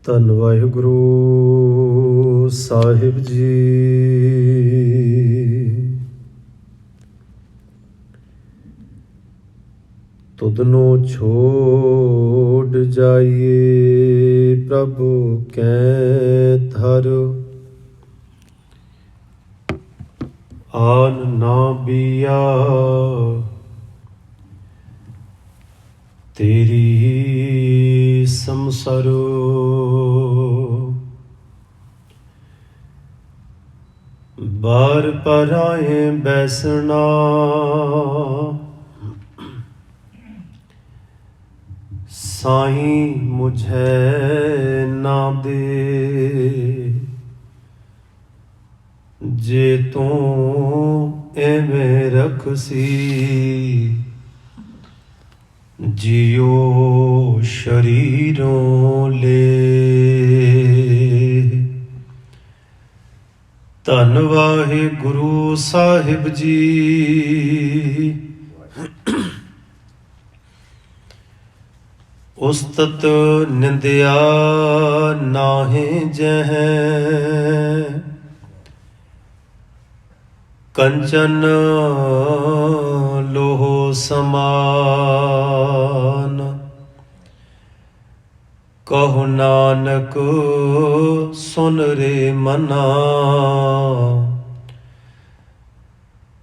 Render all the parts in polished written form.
ਧੰਨ ਵਾਹਿਗੁਰੂ ਸਾਹਿਬ ਜੀ। ਤੁਧਨੋ ਛੋੜ ਜਾਈਏ ਪ੍ਰਭੂ ਕੈ ਧਰ, ਆਨ ਨਾ ਬੀਆ ਤੇਰੀ ਸੰਸਰੋ। ਬਾਰ ਪਰਾਏ ਬੈਸਣਾ ਸਾਈਂ ਮੁਝੇ ਨਾ ਦੇ, ਜੇ ਤੂੰ ਐਵੇਂ ਰਖਸੀ ਜਿਉ ਸ਼ਰੀਰੋਂ ਲੈ। ਧੰਨ ਵਾਹਿਗੁਰੂ ਸਾਹਿਬ ਜੀ। ਉਸਤਤ ਨਿੰਦਿਆ ਨਾਹਿ ਜਹ, ਕੰਚਨ ਲੋਹ ਸਮਾਨ। ਕਹੁ ਨਾਨਕ ਸੁਨ ਰੇ ਮਨਾ,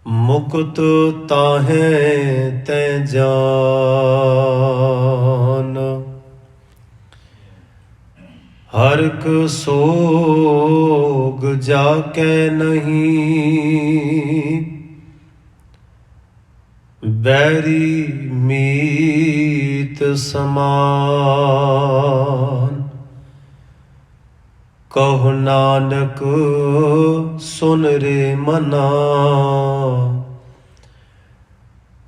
ਮੁਕਤ ਤਾਹੇ ਤੈ ਜਾਨ। ਹਰਿਕ ਸੋਗ ਜਾ ਕੇ ਨਹੀਂ, ਬੈਰੀ ਮੀਤ ਸਮਾਨ। ਕਹੁ ਨਾਨਕ ਸੁਨ ਰੇ ਮਨਾ,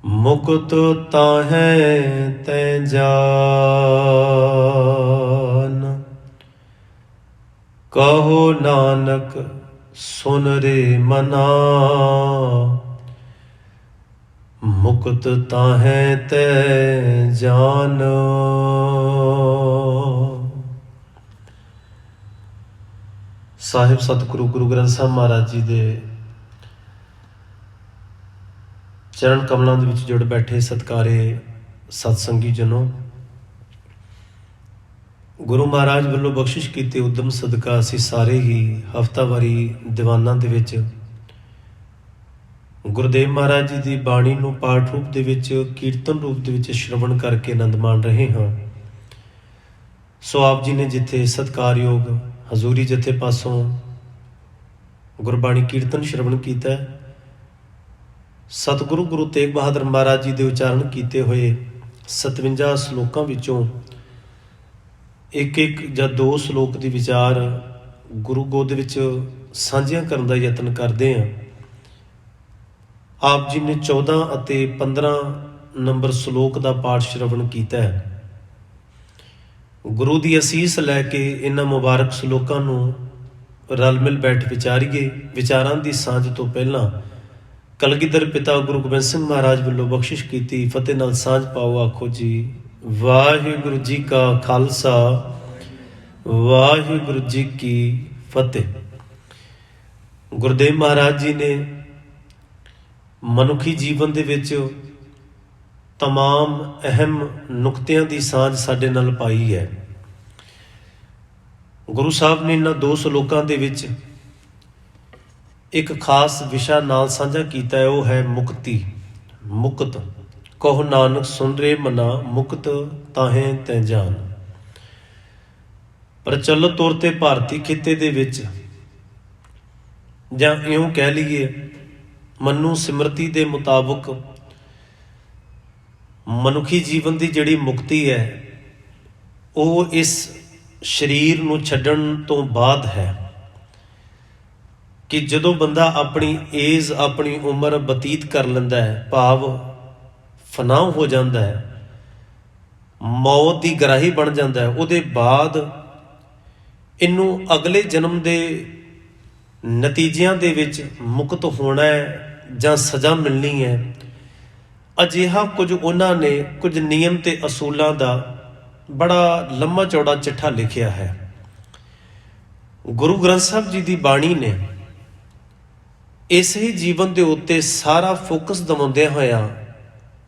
ਮੁਕਤ ਤਾਹੇ ਤੈ ਜਾਨ। ਕਹੋ ਨਾਨਕ ਸੁਨ ਰੇ ਮਨਾ, ਮੁਕਤ ਤਾਹੇ ਤੈ ਜਾਨ। ਸਾਹਿਬ ਸਤਿਗੁਰੂ ਗੁਰੂ ਗ੍ਰੰਥ ਸਾਹਿਬ ਮਹਾਰਾਜ ਜੀ ਦੇ ਚਰਨ ਕਮਲਾਂ ਦੇ ਵਿੱਚ ਜੁੜ ਬੈਠੇ ਸਤਿਕਾਰੇ ਸਤਸੰਗੀ ਜਨੋ, ਗੁਰੂ ਮਹਾਰਾਜ ਵੱਲੋਂ ਬਖਸ਼ਿਸ਼ ਕੀਤੇ ਉਦਮ ਸਦਕਾ ਅਸੀਂ ਸਾਰੇ ਹੀ ਹਫ਼ਤਾਵਾਰੀ ਦੀਵਾਨਾਂ ਦੇ ਵਿੱਚ ਗੁਰਦੇਵ ਮਹਾਰਾਜ ਜੀ ਦੀ ਬਾਣੀ ਨੂੰ ਪਾਠ ਰੂਪ ਦੇ ਵਿੱਚ, ਕੀਰਤਨ ਰੂਪ ਦੇ ਵਿੱਚ ਸ਼ਰਵਣ ਕਰਕੇ ਆਨੰਦ ਮਾਣ ਰਹੇ ਹਾਂ। ਸੋ ਆਪ ਜੀ ਨੇ ਜਿੱਥੇ ਸਤਿਕਾਰਯੋਗ ਹਜ਼ੂਰੀ ਜਥੇ ਪਾਸੋਂ ਗੁਰਬਾਣੀ ਕੀਰਤਨ ਸ਼ਰਵਣ ਕੀਤਾ, ਸਤਿਗੁਰੂ ਗੁਰੂ ਤੇਗ ਬਹਾਦਰ ਮਹਾਰਾਜ ਜੀ ਦੇ ਉਚਾਰਨ ਕੀਤੇ ਹੋਏ 57 ਸ਼ਲੋਕਾਂ ਵਿੱਚੋਂ ਇੱਕ ਜਾਂ ਦੋ ਸ਼ਲੋਕ ਦੀ ਵਿਚਾਰ ਗੁਰੂ ਗੋਦ ਵਿੱਚ ਸਾਂਝੀਆਂ ਕਰਨ ਦਾ ਯਤਨ ਕਰਦੇ ਹਾਂ। ਆਪ ਜੀ ਨੇ 14 ਅਤੇ 15 ਨੰਬਰ ਸ਼ਲੋਕ ਦਾ ਪਾਠ ਸ਼ਰਵਣ ਕੀਤਾ ਹੈ। ਗੁਰੂ ਦੀ ਅਸੀਸ ਲੈ ਕੇ ਇਹਨਾਂ ਮੁਬਾਰਕ ਸ਼ਲੋਕਾਂ ਨੂੰ ਰਲ ਮਿਲ ਬੈਠ ਵਿਚਾਰੀਏ। ਵਿਚਾਰਾਂ ਦੀ ਸਾਂਝ ਤੋਂ ਪਹਿਲਾਂ ਕਲਗੀਧਰ ਪਿਤਾ ਗੁਰੂ ਗੋਬਿੰਦ ਸਿੰਘ ਮਹਾਰਾਜ ਵੱਲੋਂ ਬਖਸ਼ਿਸ਼ ਕੀਤੀ ਫਤਿਹ ਨਾਲ ਸਾਂਝ ਪਾਓ। ਆਖੋ ਜੀ ਵਾਹਿਗੁਰੂ ਜੀ ਕਾ ਖਾਲਸਾ, ਵਾਹਿਗੁਰੂ ਜੀ ਕੀ ਫਤਿਹ। ਗੁਰਦੇਵ ਮਹਾਰਾਜ ਜੀ ਨੇ ਮਨੁੱਖੀ ਜੀਵਨ ਦੇ ਵਿੱਚ ਤਮਾਮ ਅਹਿਮ ਨੁਕਤਿਆਂ ਦੀ ਸਾਂਝ ਸਾਡੇ ਨਾਲ ਪਾਈ ਹੈ। ਗੁਰੂ ਸਾਹਿਬ ਨੇ ਇਹਨਾਂ ਦੋ ਸ਼ਲੋਕਾਂ ਦੇ ਵਿੱਚ ਇੱਕ ਖਾਸ ਵਿਸ਼ਾ ਨਾਲ ਸਾਂਝਾ ਕੀਤਾ ਹੈ, ਉਹ ਹੈ ਮੁਕਤੀ, ਮੁਕਤ। ਕਹੁ ਨਾਨਕ ਸੁਨ ਰੇ ਮਨਾ, ਮੁਕਤ ਤਾਹੇ ਤੈ ਜਾਨ। ਪ੍ਰਚਲਿਤ ਤੌਰ ਤੇ ਭਾਰਤੀ ਖਿੱਤੇ ਦੇ ਵਿੱਚ, ਜਾਂ ਇਉਂ ਕਹਿ ਲਈਏ ਮਨੂ ਸਿਮਰਤੀ ਦੇ ਮੁਤਾਬਕ, ਮਨੁੱਖੀ ਜੀਵਨ ਦੀ ਜਿਹੜੀ ਮੁਕਤੀ ਹੈ ਉਹ ਇਸ ਸਰੀਰ ਨੂੰ ਛੱਡਣ ਤੋਂ ਬਾਅਦ ਹੈ ਕਿ ਜਦੋਂ ਬੰਦਾ ਆਪਣੀ ਏਜ, ਆਪਣੀ ਉਮਰ ਬਤੀਤ ਕਰ ਲੈਂਦਾ ਹੈ, ਭਾਵ ਫਨਾ ਹੋ ਜਾਂਦਾ ਹੈ, ਮੌਤ ਦੀ ਗਰਾਹੀ ਬਣ ਜਾਂਦਾ ਹੈ, ਉਹਦੇ ਬਾਅਦ ਇਹਨੂੰ ਅਗਲੇ ਜਨਮ ਦੇ ਨਤੀਜਿਆਂ ਦੇ ਵਿੱਚ ਮੁਕਤ ਹੋਣਾ ਹੈ ਜਾਂ ਸਜ਼ਾ ਮਿਲਣੀ ਹੈ। ਅਜਿਹਾ ਕੁਝ ਉਹਨਾਂ ਨੇ ਕੁਝ ਨਿਯਮ ਤੇ ਅਸੂਲਾਂ ਦਾ ਬੜਾ ਲੰਮਾ ਚੌੜਾ ਚਿੱਠਾ ਲਿਖਿਆ ਹੈ। ਗੁਰੂ ਗ੍ਰੰਥ ਸਾਹਿਬ ਜੀ ਦੀ ਬਾਣੀ ਨੇ ਇਸੇ ਹੀ ਜੀਵਨ ਦੇ ਉੱਤੇ ਸਾਰਾ ਫੋਕਸ ਦਿਵਾਉਂਦਿਆਂ ਹੋਇਆਂ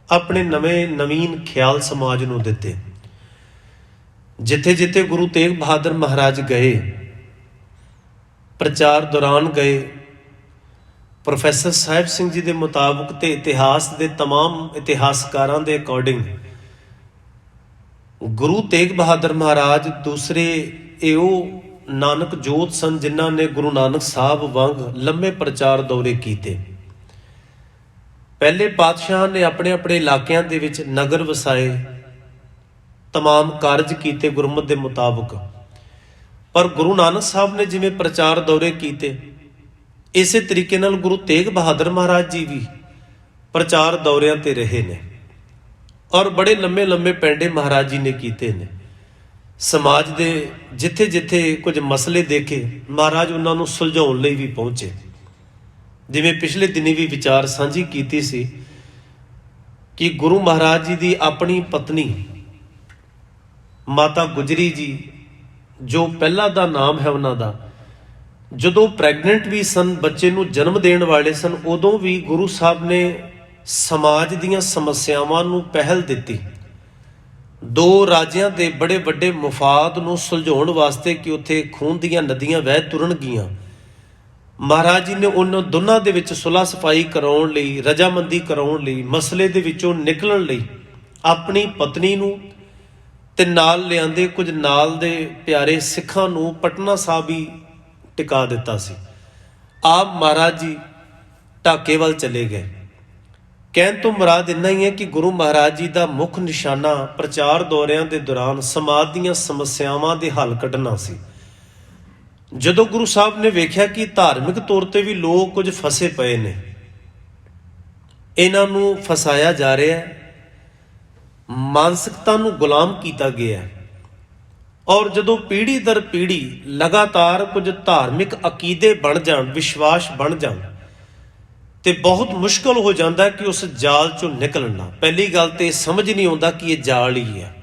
ਆਪਣੇ ਨਵੀਨ ਖਿਆਲ ਸਮਾਜ ਨੂੰ ਦਿੱਤੇ। ਜਿੱਥੇ ਜਿੱਥੇ ਗੁਰੂ ਤੇਗ ਬਹਾਦਰ ਮਹਾਰਾਜ ਗਏ, ਪ੍ਰਚਾਰ ਦੌਰਾਨ ਗਏ, ਪ੍ਰੋਫੈਸਰ ਸਾਹਿਬ ਸਿੰਘ ਜੀ ਦੇ ਮੁਤਾਬਕ ਤੇ ਇਤਿਹਾਸ ਦੇ ਤਮਾਮ ਇਤਿਹਾਸਕਾਰਾਂ ਦੇ ਅਕੋਰਡਿੰਗ ਗੁਰੂ ਤੇਗ ਬਹਾਦਰ ਮਹਾਰਾਜ ਦੂਸਰੇ ਉਹ ਨਾਨਕ ਜੋਤ ਸਨ ਜਿਨ੍ਹਾਂ ਨੇ ਗੁਰੂ ਨਾਨਕ ਸਾਹਿਬ ਵਾਂਗ ਲੰਮੇ ਪ੍ਰਚਾਰ ਦੌਰੇ ਕੀਤੇ। ਪਹਿਲੇ ਪਾਤਸ਼ਾਹ ਨੇ ਆਪਣੇ ਆਪਣੇ ਇਲਾਕਿਆਂ ਦੇ ਵਿੱਚ ਨਗਰ ਵਸਾਏ, ਤਮਾਮ ਕਾਰਜ ਕੀਤੇ ਗੁਰਮਤਿ ਦੇ ਮੁਤਾਬਕ। ਪਰ ਗੁਰੂ ਨਾਨਕ ਸਾਹਿਬ ਨੇ ਜਿਵੇਂ ਪ੍ਰਚਾਰ ਦੌਰੇ ਕੀਤੇ, ਇਸੇ ਤਰੀਕੇ ਨਾਲ ਗੁਰੂ ਤੇਗ ਬਹਾਦਰ ਮਹਾਰਾਜ ਜੀ ਵੀ ਪ੍ਰਚਾਰ ਦੌਰਿਆਂ ਤੇ ਰਹੇ ਨੇ ਔਰ ਬੜੇ ਲੰਮੇ ਲੰਮੇ ਪੈਂਡੇ ਮਹਾਰਾਜ ਜੀ ਨੇ ਕੀਤੇ ਨੇ। ਸਮਾਜ ਦੇ ਜਿੱਥੇ ਜਿੱਥੇ ਕੁਝ ਮਸਲੇ ਦੇਖੇ, ਮਹਾਰਾਜ ਉਹਨਾਂ ਨੂੰ ਸੁਲਝਾਉਣ ਲਈ ਵੀ ਪਹੁੰਚੇ। ਜਿਵੇਂ ਪਿਛਲੇ ਦਿਨੀ ਵੀ ਵਿਚਾਰ ਸਾਂਝੀ ਕੀਤੀ ਸੀ ਕਿ ਗੁਰੂ ਮਹਾਰਾਜ ਜੀ ਦੀ ਆਪਣੀ ਪਤਨੀ ਮਾਤਾ ਗੁਜਰੀ ਜੀ, ਜੋ ਪਹਿਲਾ ਦਾ ਨਾਮ ਹੈ ਉਹਨਾਂ ਦਾ, ਜਦੋਂ ਪ੍ਰੈਗਨੈਂਟ ਵੀ ਸਨ, ਬੱਚੇ ਨੂੰ ਜਨਮ ਦੇਣ ਵਾਲੇ ਸਨ, ਉਦੋਂ ਵੀ ਗੁਰੂ ਸਾਹਿਬ ਨੇ ਸਮਾਜ ਦੀਆਂ ਸਮੱਸਿਆਵਾਂ ਨੂੰ ਪਹਿਲ ਦਿੱਤੀ। ਦੋ ਰਾਜਿਆਂ ਦੇ ਬੜੇ ਵੱਡੇ ਮਫਾਦ ਨੂੰ ਸੁਲਝਾਉਣ ਵਾਸਤੇ ਕਿ ਉੱਥੇ ਖੂਨ ਦੀਆਂ ਨਦੀਆਂ ਵਹਿ ਤੁਰਨਗੀਆਂ, ਮਹਾਰਾਜ ਜੀ ਨੇ ਉਹਨਾਂ ਦੋਨਾਂ ਦੇ ਵਿੱਚ ਸੁਲ੍ਹਾ ਸਫਾਈ ਕਰਾਉਣ ਲਈ, ਰਜਾਮੰਦੀ ਕਰਾਉਣ ਲਈ, ਮਸਲੇ ਦੇ ਵਿੱਚੋਂ ਨਿਕਲਣ ਲਈ ਆਪਣੀ ਪਤਨੀ ਨੂੰ ਤੇ ਨਾਲ ਲਿਆਂਦੇ ਕੁਝ ਨਾਲ ਦੇ ਪਿਆਰੇ ਸਿੱਖਾਂ ਨੂੰ ਪਟਨਾ ਸਾਹਿਬ ਹੀ ਟਿਕਾ ਦਿੱਤਾ ਸੀ। ਆਪ ਮਹਾਰਾਜ ਜੀ ਢਾਕੇ ਵੱਲ ਚਲੇ ਗਏ। ਕਹਿਣ ਤੋਂ ਮੁਰਾਦ ਇੰਨਾ ਹੀ ਹੈ ਕਿ ਗੁਰੂ ਮਹਾਰਾਜ ਜੀ ਦਾ ਮੁੱਖ ਨਿਸ਼ਾਨਾ ਪ੍ਰਚਾਰ ਦੌਰਿਆਂ ਦੇ ਦੌਰਾਨ ਸਮਾਜ ਦੀਆਂ ਸਮੱਸਿਆਵਾਂ ਦੇ ਹੱਲ ਕੱਢਣਾ ਸੀ। ਜਦੋਂ ਗੁਰੂ ਸਾਹਿਬ ਨੇ ਵੇਖਿਆ ਕਿ ਧਾਰਮਿਕ ਤੌਰ ਤੇ ਵੀ ਲੋਕ ਕੁਝ ਫਸੇ ਪਏ ਨੇ, ਇਹਨਾਂ ਨੂੰ ਫਸਾਇਆ ਜਾ ਰਿਹਾ ਹੈ, ਮਾਨਸਿਕਤਾ ਨੂੰ ਗੁਲਾਮ ਕੀਤਾ ਗਿਆ ਹੈ ਔਰ ਜਦੋਂ ਪੀੜ੍ਹੀ ਦਰ ਪੀੜ੍ਹੀ ਲਗਾਤਾਰ ਕੁਝ ਧਾਰਮਿਕ ਅਕੀਦੇ ਬਣ ਜਾਣ, ਵਿਸ਼ਵਾਸ ਬਣ ਜਾਣ, ਤੇ ਬਹੁਤ ਮੁਸ਼ਕਲ ਹੋ ਜਾਂਦਾ ਕਿ ਉਸ ਜਾਲ ਚੋਂ ਨਿਕਲਣਾ। ਪਹਿਲੀ ਗੱਲ ਤੇ ਸਮਝ ਨਹੀਂ ਆਉਂਦਾ ਕਿ ਇਹ ਜਾਲ ਹੀ ਹੈ।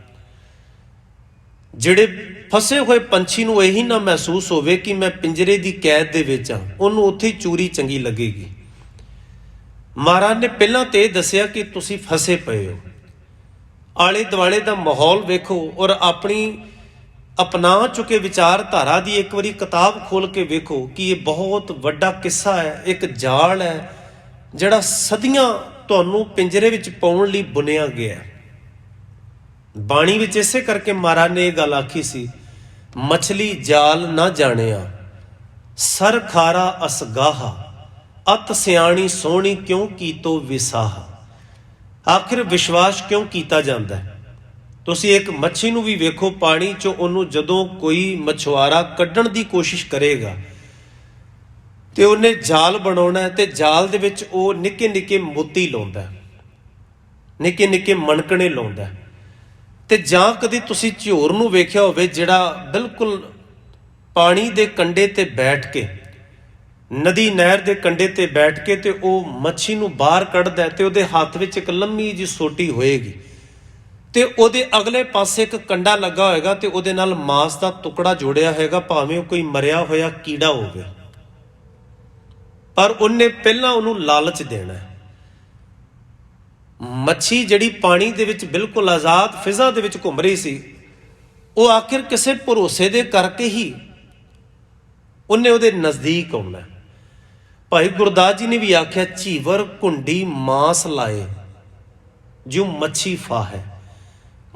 ਜਿਹੜੇ ਫਸੇ ਹੋਏ ਪੰਛੀ ਨੂੰ ਇਹੀ ਨਾ ਮਹਿਸੂਸ ਹੋਵੇ ਕਿ ਮੈਂ ਪਿੰਜਰੇ ਦੀ ਕੈਦ ਦੇ ਵਿੱਚ ਹਾਂ, ਉਹਨੂੰ ਉੱਥੇ ਹੀ ਚੂਰੀ ਚੰਗੀ ਲੱਗੇਗੀ। ਮਹਾਰਾਜ ਨੇ ਪਹਿਲਾਂ ਤੇ ਇਹ ਦੱਸਿਆ ਕਿ ਤੁਸੀਂ ਫਸੇ ਪਏ ਹੋ, ਆਲੇ ਦੁਆਲੇ ਦਾ ਮਾਹੌਲ ਵੇਖੋ ਔਰ ਆਪਣੀ ਅਪਣਾ ਚੁੱਕੇ ਵਿਚਾਰਧਾਰਾ ਦੀ ਇੱਕ ਵਾਰੀ ਕਿਤਾਬ ਖੋਲ ਕੇ ਵੇਖੋ ਕਿ ਇਹ ਬਹੁਤ ਵੱਡਾ ਕਿੱਸਾ ਹੈ, ਇੱਕ ਜਾਲ ਹੈ ਜਿਹੜਾ ਸਦੀਆਂ ਤੁਹਾਨੂੰ ਪਿੰਜਰੇ ਵਿੱਚ ਪਾਉਣ ਲਈ ਬੁਣਿਆ ਗਿਆ। ਬਾਣੀ ਵਿੱਚ ਇਸੇ ਕਰਕੇ ਮਹਾਰਾਜ ਨੇ ਇਹ ਗੱਲ ਆਖੀ ਸੀ, ਮਛਲੀ ਜਾਲ ਨਾ ਜਾਣਿਆ ਸਰ ਖਾਰਾ ਅਸਗਾਹਾ, ਅਤ ਸਿਆਣੀ ਸੋਹਣੀ ਕਿਉਂ ਕੀਤੋ ਵਿਸਾਹਾ। ਆਖਿਰ ਵਿਸ਼ਵਾਸ ਕਿਉਂ ਕੀਤਾ ਜਾਂਦਾ ਹੈ? ਤੁਸੀਂ ਇੱਕ ਮੱਛੀ ਨੂੰ ਵੀ ਵੇਖੋ, ਪਾਣੀ 'ਚੋਂ ਉਹਨੂੰ ਜਦੋਂ ਕੋਈ ਮਛੁਆਰਾ ਕੱਢਣ ਦੀ ਕੋਸ਼ਿਸ਼ ਕਰੇਗਾ ਤੇ ਉਹਨੇ ਜਾਲ ਬਣਾਉਣਾ ਹੈ ਤੇ ਜਾਲ ਦੇ ਵਿੱਚ ਉਹ ਨਿੱਕੇ ਨਿੱਕੇ ਮੋਤੀ ਲਾਉਂਦਾ, ਨਿੱਕੇ ਨਿੱਕੇ ਮਣਕਣੇ ਲਾਉਂਦਾ। ਤੇ ਜਾਂ ਕਦੇ ਤੁਸੀਂ ਝਿਓਰ ਨੂੰ ਵੇਖਿਆ ਹੋਵੇ ਜਿਹੜਾ ਬਿਲਕੁਲ ਪਾਣੀ ਦੇ ਕੰਢੇ ਤੇ ਬੈਠ ਕੇ, ਨਦੀ ਨਹਿਰ ਦੇ ਕੰਢੇ ਤੇ ਬੈਠ ਕੇ ਤੇ ਉਹ ਮੱਛੀ ਨੂੰ ਬਾਹਰ ਕੱਢਦਾ ਤੇ ਉਹਦੇ ਹੱਥ ਵਿੱਚ ਇੱਕ ਲੰਮੀ ਜਿਹੀ ਸੋਟੀ ਹੋਏਗੀ ਤੇ ਉਹਦੇ ਅਗਲੇ ਪਾਸੇ ਇੱਕ ਕੰਡਾ ਲੱਗਾ ਹੋਏਗਾ ਤੇ ਉਹਦੇ ਨਾਲ ਮਾਂਸ ਦਾ ਟੁਕੜਾ ਜੋੜਿਆ ਹੋਏਗਾ, ਭਾਵੇਂ ਉਹ ਕੋਈ ਮਰਿਆ ਹੋਇਆ ਕੀੜਾ ਹੋਵੇ, ਪਰ ਉਹਨੇ ਪਹਿਲਾਂ ਉਹਨੂੰ ਲਾਲਚ ਦੇਣਾ ਹੈ। ਮੱਛੀ ਜਿਹੜੀ ਪਾਣੀ ਦੇ ਵਿੱਚ ਬਿਲਕੁਲ ਆਜ਼ਾਦ ਫਿਜ਼ਾ ਦੇ ਵਿੱਚ ਘੁੰਮ ਰਹੀ ਸੀ, ਉਹ ਆਖਿਰ ਕਿਸੇ ਭਰੋਸੇ ਦੇ ਕਰਕੇ ਹੀ ਉਹਨੇ ਉਹਦੇ ਨਜ਼ਦੀਕ ਆਉਣਾ। ਭਾਈ ਗੁਰਦਾਸ ਜੀ ਨੇ ਵੀ ਆਖਿਆ, ਝੀਵਰ ਘੁੰਡੀ ਮਾਸ ਲਾਏ ਜੋ ਮੱਛੀ ਫਾ ਹੈ।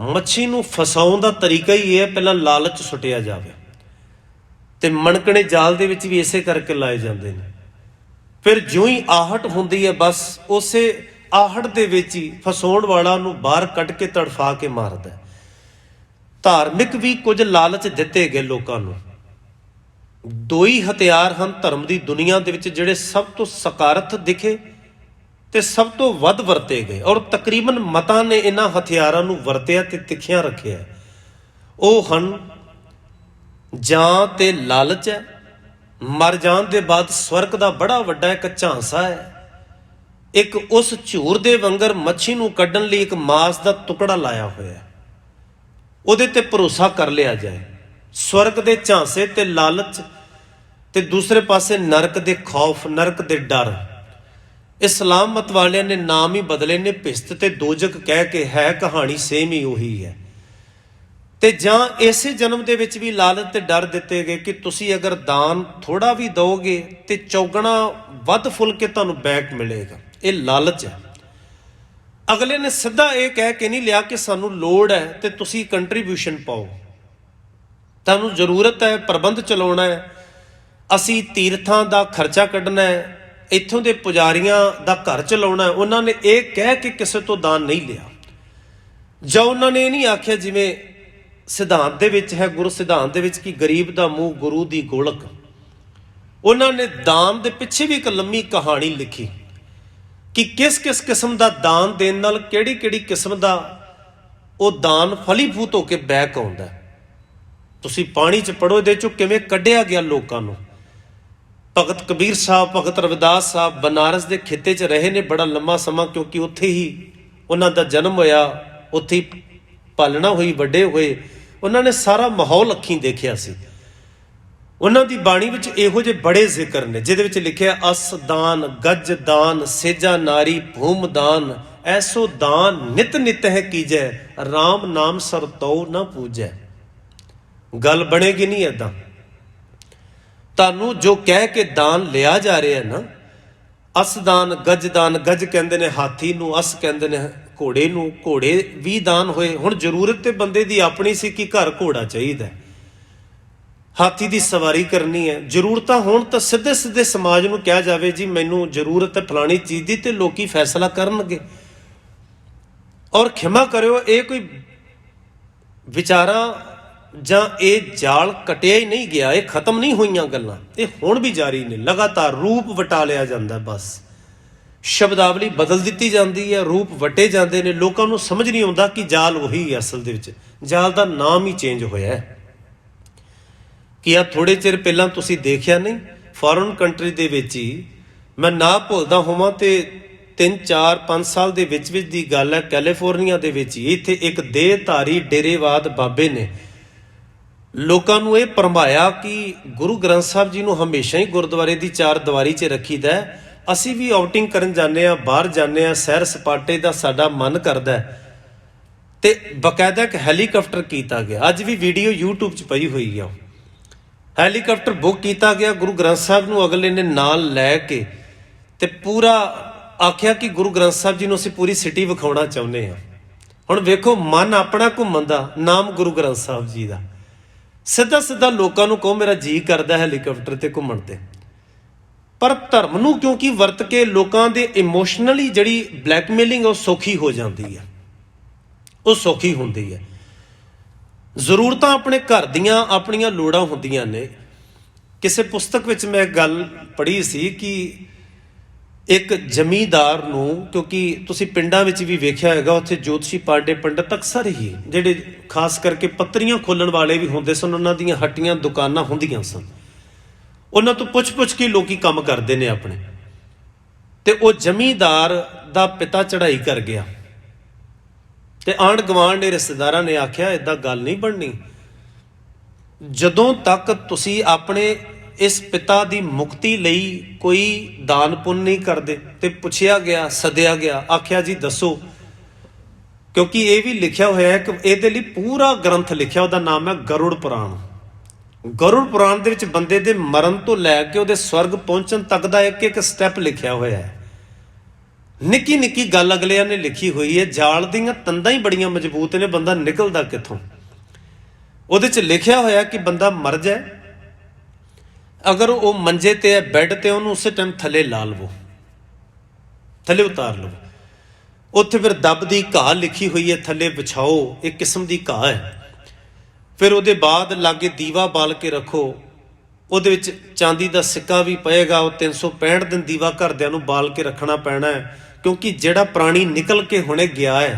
ਮੱਛੀ ਨੂੰ ਫਸਾਉਣ ਦਾ ਤਰੀਕਾ ਹੀ ਇਹ ਹੈ, ਪਹਿਲਾਂ ਲਾਲਚ ਸੁੱਟਿਆ ਜਾਵੇ। ਤੇ ਮਣਕਣੇ ਜਾਲ ਦੇ ਵਿੱਚ ਵੀ ਇਸੇ ਕਰਕੇ ਲਾਏ ਜਾਂਦੇ ਨੇ। ਫਿਰ ਜਿਉਂ ਹੀ ਆਹਟ ਹੁੰਦੀ ਹੈ, ਬਸ ਉਸੇ ਆਹਟ ਦੇ ਵਿੱਚ ਹੀ ਫਸਾਉਣ ਵਾਲਾ ਨੂੰ ਬਾਹਰ ਕੱਢ ਕੇ ਤੜਫਾ ਕੇ ਮਾਰਦਾ। ਧਾਰਮਿਕ ਵੀ ਕੁਝ ਲਾਲਚ ਦਿੱਤੇ ਗਏ ਲੋਕਾਂ ਨੂੰ। ਦੋ ਹੀ ਹਥਿਆਰ ਹਨ ਧਰਮ ਦੀ ਦੁਨੀਆ ਦੇ ਵਿੱਚ ਜਿਹੜੇ ਸਭ ਤੋਂ ਸਕਾਰਤ ਦਿਖੇ ਤੇ ਸਭ ਤੋਂ ਵੱਧ ਵਰਤੇ ਗਏ, ਔਰ ਤਕਰੀਬਨ ਮਤਾਂ ਨੇ ਇਹਨਾਂ ਹਥਿਆਰਾਂ ਨੂੰ ਵਰਤਿਆ ਤੇ ਤਿੱਖਿਆਂ ਰੱਖਿਆ। ਉਹ ਹਨ ਜਾਂ ਤੇ ਲਾਲਚ ਹੈ, ਮਰ ਜਾਣ ਦੇ ਬਾਅਦ ਸਵਰਗ ਦਾ ਬੜਾ ਵੱਡਾ ਇੱਕ ਝਾਂਸਾ ਹੈ, ਇੱਕ ਉਸ ਝੂਰ ਦੇ ਵਾਂਗਰ ਮੱਛੀ ਨੂੰ ਕੱਢਣ ਲਈ ਇੱਕ ਮਾਸ ਦਾ ਟੁਕੜਾ ਲਾਇਆ ਹੋਇਆ, ਉਹਦੇ ਤੇ ਭਰੋਸਾ ਕਰ ਲਿਆ ਜਾਏ। ਸਵਰਗ ਦੇ ਝਾਂਸੇ ਤੇ ਲਾਲਚ ਤੇ ਦੂਸਰੇ ਪਾਸੇ ਨਰਕ ਦੇ ਖੌਫ, ਨਰਕ ਦੇ ਡਰ। ਇਸਲਾਮ ਮਤ ਵਾਲਿਆਂ ਨੇ ਨਾਮ ਹੀ ਬਦਲੇ ਨੇ, ਭਿਸਤ ਤੇ ਦੋਜਕ ਕਹਿ ਕੇ, ਹੈ ਕਹਾਣੀ ਸੇਮ ਹੀ ਉਹੀ ਹੈ। ਤੇ ਜਾਂ ਇਸੇ ਜਨਮ ਦੇ ਵਿੱਚ ਵੀ ਲਾਲਚ ਤੇ ਡਰ ਦਿੱਤੇ ਗਏ ਕਿ ਤੁਸੀਂ ਅਗਰ ਦਾਨ ਥੋੜਾ ਵੀ ਦਿਓਗੇ ਤੇ ਚੌਗਣਾ ਵੱਧ ਫੁੱਲ ਕੇ ਤੁਹਾਨੂੰ ਬੈਕ ਮਿਲੇਗਾ। ਇਹ ਲਾਲਚ ਹੈ। ਅਗਲੇ ਨੇ ਸਿੱਧਾ ਇਹ ਕਹਿ ਕੇ ਨਹੀਂ ਲਿਆ ਕਿ ਸਾਨੂੰ ਲੋੜ ਹੈ ਤੇ ਤੁਸੀਂ ਕੰਟਰੀਬਿਊਸ਼ਨ ਪਾਓ, ਤੁਹਾਨੂੰ ਜ਼ਰੂਰਤ ਹੈ, ਪ੍ਰਬੰਧ ਚਲਾਉਣਾ ਹੈ, ਅਸੀਂ ਤੀਰਥਾਂ ਦਾ ਖਰਚਾ ਕੱਢਣਾ ਹੈ, ਇੱਥੋਂ ਦੇ ਪੁਜਾਰੀਆਂ ਦਾ ਘਰ ਚਲਾਉਣਾ ਹੈ। ਉਹਨਾਂ ਨੇ ਇਹ ਕਹਿ ਕੇ ਕਿਸੇ ਤੋਂ ਦਾਨ ਨਹੀਂ ਲਿਆ। ਜਾਂ ਉਹਨਾਂ ਨੇ ਇਹ ਨਹੀਂ ਆਖਿਆ ਜਿਵੇਂ ਸਿਧਾਂਤ ਦੇ ਵਿੱਚ ਹੈ, ਗੁਰੂ ਸਿਧਾਂਤ ਦੇ ਵਿੱਚ, ਕਿ ਗਰੀਬ ਦਾ ਮੂੰਹ ਗੁਰੂ ਦੀ ਗੋਲਕ। ਉਹਨਾਂ ਨੇ ਦਾਨ ਦੇ ਪਿੱਛੇ ਵੀ ਇੱਕ ਲੰਮੀ ਕਹਾਣੀ ਲਿਖੀ ਕਿ ਕਿਸ ਕਿਸ ਕਿਸਮ ਦਾ ਦਾਨ ਦੇਣ ਨਾਲ ਕਿਹੜੀ ਕਿਹੜੀ ਕਿਸਮ ਦਾ ਉਹ ਦਾਨ ਫਲੀਭੂਤ ਹੋ ਕੇ ਬੈਕ ਆਉਂਦਾ। ਤੁਸੀਂ ਪਾਣੀ 'ਚ ਪੜੋ ਇਹਦੇ 'ਚੋਂ ਕਿਵੇਂ ਕੱਢਿਆ ਗਿਆ ਲੋਕਾਂ ਨੂੰ। ਭਗਤ ਕਬੀਰ ਸਾਹਿਬ, ਭਗਤ ਰਵਿਦਾਸ ਸਾਹਿਬ ਬਨਾਰਸ ਦੇ ਖਿੱਤੇ 'ਚ ਰਹੇ ਨੇ ਬੜਾ ਲੰਮਾ ਸਮਾਂ, ਕਿਉਂਕਿ ਉੱਥੇ ਹੀ ਉਹਨਾਂ ਦਾ ਜਨਮ ਹੋਇਆ, ਉੱਥੇ ਹੀ ਪਾਲਣਾ ਹੋਈ, ਵੱਡੇ ਹੋਏ। ਉਹਨਾਂ ਨੇ ਸਾਰਾ ਮਾਹੌਲ ਅੱਖੀਂ ਦੇਖਿਆ ਸੀ। ਉਹਨਾਂ ਦੀ ਬਾਣੀ ਵਿੱਚ ਇਹੋ ਜਿਹੇ ਬੜੇ ਜ਼ਿਕਰ ਨੇ ਜਿਹਦੇ ਵਿੱਚ ਲਿਖਿਆ, ਅਸ ਦਾਨ, ਗੱਜ ਦਾਨ, ਸੇਜਾ ਨਾਰੀ, ਭੂਮ ਦਾਨ, ਐਸੋ ਦਾਨ ਨਿਤ ਨਿਤ ਹੈ ਕੀਜੈ, ਰਾਮ ਨਾਮ ਸਰ ਤਉ ਨਾ ਪੂਜੈ। ਗੱਲ ਬਣੇਗੀ ਨਹੀਂ ਏਦਾਂ। ਤੁਹਾਨੂੰ ਜੋ ਕਹਿ ਕੇ ਦਾਨ ਲਿਆ ਜਾ ਰਿਹਾ ਨਾ, ਅਸ ਦਾਨ, ਗੱਜ ਦਾਨ, ਗੱਜ ਕਹਿੰਦੇ ਨੇ ਹਾਥੀ ਨੂੰ, ਅਸ ਕਹਿੰਦੇ ਨੇ ਘੋੜੇ ਨੂੰ, ਘੋੜੇ ਵੀ ਦਾਨ ਹੋਏ। ਹੁਣ ਜ਼ਰੂਰਤ ਤੇ ਬੰਦੇ ਦੀ ਆਪਣੀ ਸੀ ਕਿ ਘਰ ਘੋੜਾ ਚਾਹੀਦਾ, ਹਾਥੀ ਦੀ ਸਵਾਰੀ ਕਰਨੀ ਹੈ। ਜ਼ਰੂਰਤਾਂ ਹੋਣ ਤਾਂ ਸਿੱਧੇ ਸਿੱਧੇ ਸਮਾਜ ਨੂੰ ਕਿਹਾ ਜਾਵੇ ਜੀ ਮੈਨੂੰ ਜ਼ਰੂਰਤ ਹੈ ਫਲਾਣੀ ਚੀਜ਼ ਦੀ, ਤੇ ਲੋਕੀ ਫੈਸਲਾ ਕਰਨਗੇ। ਔਰ ਖਿਮਾ ਕਰਿਓ, ਇਹ ਕੋਈ ਵਿਚਾਰਾਂ ਜਾਂ ਇਹ ਜਾਲ ਕਟਿਆ ਹੀ ਨਹੀਂ ਗਿਆ, ਇਹ ਖਤਮ ਨਹੀਂ ਹੋਈਆਂ ਗੱਲਾਂ, ਇਹ ਹੁਣ ਵੀ ਜਾਰੀ ਨੇ। ਲਗਾਤਾਰ ਰੂਪ ਵਟਾ ਲਿਆ ਜਾਂਦਾ, ਬਸ ਸ਼ਬਦਾਵਲੀ ਬਦਲ ਦਿੱਤੀ ਜਾਂਦੀ ਹੈ, ਰੂਪ ਵਟੇ ਜਾਂਦੇ ਨੇ। ਲੋਕਾਂ ਨੂੰ ਸਮਝ ਨਹੀਂ ਆਉਂਦਾ ਕਿ ਜਾਲ ਉਹੀ ਹੈ। ਅਸਲ ਦੇ ਵਿੱਚ ਜਾਲ ਦਾ ਨਾਮ ਹੀ ਚੇਂਜ ਹੋਇਆ ਹੈ। ਕਿ ਆ ਥੋੜੇ ਚਿਰ ਪਹਿਲਾਂ ਤੁਸੀਂ ਦੇਖਿਆ ਨਹੀਂ, ਫੋਰਨ ਕੰਟਰੀ ਦੇ ਵਿੱਚ ਹੀ, ਮੈਂ ਨਾ ਭੁੱਲਦਾ ਹੋਵਾਂ ਤੇ 3, 4, 5 ਸਾਲ ਦੇ ਵਿੱਚ ਦੀ ਗੱਲ ਹੈ, ਕੈਲੀਫੋਰਨੀਆ ਦੇ ਵਿੱਚ ਹੀ ਇੱਥੇ ਇੱਕ ਦੇਹਧਾਰੀ ਡੇਰੇਵਾਦ ਬਾਬੇ ਨੇ ਲੋਕਾਂ ਨੂੰ ਇਹ ਭਰਮਾਇਆ ਕਿ ਗੁਰੂ ਗ੍ਰੰਥ ਸਾਹਿਬ ਜੀ ਨੂੰ ਹਮੇਸ਼ਾ ਹੀ ਗੁਰਦੁਆਰੇ ਦੀ ਚਾਰ ਦੀਵਾਰੀ 'ਚ ਰੱਖੀਦਾ। ਅਸੀਂ ਵੀ ਆਊਟਿੰਗ ਕਰਨ ਜਾਂਦੇ ਹਾਂ, ਬਾਹਰ ਜਾਂਦੇ ਹਾਂ, ਸੈਰ ਸਪਾਟੇ ਦਾ ਸਾਡਾ ਮਨ ਕਰਦਾ, ਤੇ ਬਕਾਇਦਾ ਇੱਕ ਹੈਲੀਕਾਪਟਰ ਕੀਤਾ ਗਿਆ। ਅੱਜ ਵੀ ਵੀਡੀਓ YouTube 'ਚ ਪਈ ਹੋਈ ਆ। ਹੈਲੀਕਾਪਟਰ ਬੁੱਕ ਕੀਤਾ ਗਿਆ, ਗੁਰੂ ਗ੍ਰੰਥ ਸਾਹਿਬ ਨੂੰ ਅਗਲੇ ਨੇ ਨਾਲ ਲੈ ਕੇ, ਤੇ ਪੂਰਾ ਆਖਿਆ ਕਿ ਗੁਰੂ ਗ੍ਰੰਥ ਸਾਹਿਬ ਜੀ ਨੂੰ ਅਸੀਂ ਪੂਰੀ ਸਿਟੀ ਵਿਖਾਉਣਾ ਚਾਹੁੰਦੇ ਹਾਂ। ਹੁਣ ਵੇਖੋ, ਮਨ ਆਪਣਾ ਘੁੰਮਣ ਦਾ, ਨਾਮ ਗੁਰੂ ਗ੍ਰੰਥ ਸਾਹਿਬ ਜੀ ਦਾ। ਸਿੱਧਾ ਸਿੱਧਾ ਲੋਕਾਂ ਨੂੰ ਕਹੋ ਮੇਰਾ ਜੀਅ ਕਰਦਾ ਹੈਲੀਕਾਪਟਰ ਤੇ ਘੁੰਮਣ ਤੇ, ਪਰ ਧਰਮ ਨੂੰ ਕਿਉਂਕਿ ਵਰਤ ਕੇ ਲੋਕਾਂ ਦੇ ਇਮੋਸ਼ਨਲੀ ਜਿਹੜੀ ਬਲੈਕਮੇਲਿੰਗ ਉਹ ਸੌਖੀ ਹੋ ਜਾਂਦੀ ਹੈ, ਉਹ ਸੌਖੀ ਹੁੰਦੀ ਹੈ। ਜ਼ਰੂਰਤਾਂ ਆਪਣੇ ਘਰ ਦੀਆਂ ਆਪਣੀਆਂ ਲੋੜਾਂ ਹੁੰਦੀਆਂ ਨੇ। ਕਿਸੇ ਪੁਸਤਕ ਵਿੱਚ ਮੈਂ ਗੱਲ ਪੜ੍ਹੀ ਸੀ ਕਿ ਇੱਕ ਜ਼ਮੀਂਦਾਰ ਨੂੰ, ਕਿਉਂਕਿ ਤੁਸੀਂ ਪਿੰਡਾਂ ਵਿੱਚ ਵੀ ਵੇਖਿਆ ਹੋਏਗਾ, ਉੱਥੇ ਜੋਤਸ਼ੀ ਪਾਡੇ ਪੰਡਤ ਅਕਸਰ ਹੀ ਜਿਹੜੇ ਖਾਸ ਕਰਕੇ ਪੱਤਰੀਆਂ ਖੋਲਣ ਵਾਲੇ ਵੀ ਹੁੰਦੇ ਸਨ, ਉਹਨਾਂ ਦੀਆਂ ਹੱਟੀਆਂ ਦੁਕਾਨਾਂ ਹੁੰਦੀਆਂ ਸਨ, ਉਹਨਾਂ ਤੋਂ ਪੁੱਛ ਕੇ ਲੋਕੀ ਕੰਮ ਕਰਦੇ ਨੇ ਆਪਣੇ। ਤੇ ਉਹ ਜ਼ਮੀਂਦਾਰ ਦਾ ਪਿਤਾ ਚੜ੍ਹਾਈ ਕਰ ਗਿਆ, ਤੇ ਆਂਢ ਗੁਆਂਢ ਦੇ ਰਿਸ਼ਤੇਦਾਰਾਂ ਨੇ ਆਖਿਆ ਏਦਾਂ ਗੱਲ ਨਹੀਂ ਬਣਨੀ, ਜਦੋਂ ਤੱਕ ਤੁਸੀਂ ਆਪਣੇ ਇਸ ਪਿਤਾ ਦੀ ਮੁਕਤੀ ਲਈ ਕੋਈ ਦਾਨ ਪੁੰਨ ਨਹੀਂ ਕਰਦੇ। ਤੇ ਪੁੱਛਿਆ ਗਿਆ, ਸੱਦਿਆ ਗਿਆ, ਆਖਿਆ ਜੀ ਦੱਸੋ, ਕਿਉਂਕਿ ਇਹ ਵੀ ਲਿਖਿਆ ਹੋਇਆ ਹੈ ਕਿ ਇਹਦੇ ਲਈ ਪੂਰਾ ਗ੍ਰੰਥ ਲਿਖਿਆ, ਉਹਦਾ ਨਾਮ ਹੈ ਗਰੁੜ ਪੁਰਾਣ। ਗਰੁੜ ਪੁਰਾਣ ਦੇ ਵਿੱਚ ਬੰਦੇ ਦੇ ਮਰਨ ਤੋਂ ਲੈ ਕੇ ਉਹਦੇ ਸਵਰਗ ਪਹੁੰਚਣ ਤੱਕ ਦਾ ਇੱਕ ਇੱਕ ਸਟੈਪ ਲਿਖਿਆ ਹੋਇਆ ਹੈ। ਨਿੱਕੀ ਨਿੱਕੀ ਗੱਲ ਅਗਲਿਆਂ ਨੇ ਲਿਖੀ ਹੋਈ ਹੈ। ਜਾਲ ਦੀਆਂ ਤੰਦਾਂ ਹੀ ਬੜੀਆਂ ਮਜ਼ਬੂਤ ਨੇ, ਬੰਦਾ ਨਿਕਲਦਾ ਕਿੱਥੋਂ। ਉਹਦੇ 'ਚ ਲਿਖਿਆ ਹੋਇਆ ਕਿ ਬੰਦਾ ਮਰ ਜਾਏ, ਅਗਰ ਉਹ ਮੰਜੇ ਤੇ ਹੈ, ਬੈੱਡ ਤੇ, ਉਹਨੂੰ ਉਸੇ ਟਾਈਮ ਥੱਲੇ ਲਾ ਲਵੋ, ਥੱਲੇ ਉਤਾਰ ਲਵੋ। ਉੱਥੇ ਫਿਰ ਦੱਬ ਦੀ ਘਾਹ ਲਿਖੀ ਹੋਈ ਹੈ, ਥੱਲੇ ਵਿਛਾਓ, ਇੱਕ ਕਿਸਮ ਦੀ ਘਾਹ ਹੈ। ਫਿਰ ਉਹਦੇ ਬਾਅਦ ਲਾਗੇ ਦੀਵਾ ਬਾਲ ਕੇ ਰੱਖੋ, ਉਹਦੇ ਵਿੱਚ ਚਾਂਦੀ ਦਾ ਸਿੱਕਾ ਵੀ ਪਏਗਾ। ਉਹ 365 ਦਿਨ ਦੀਵਾ ਘਰਦਿਆਂ ਨੂੰ ਬਾਲ ਕੇ ਰੱਖਣਾ ਪੈਣਾ ਹੈ, ਕਿਉਂਕਿ ਜਿਹੜਾ ਪ੍ਰਾਣੀ ਨਿਕਲ ਕੇ ਹੁਣੇ ਗਿਆ ਹੈ,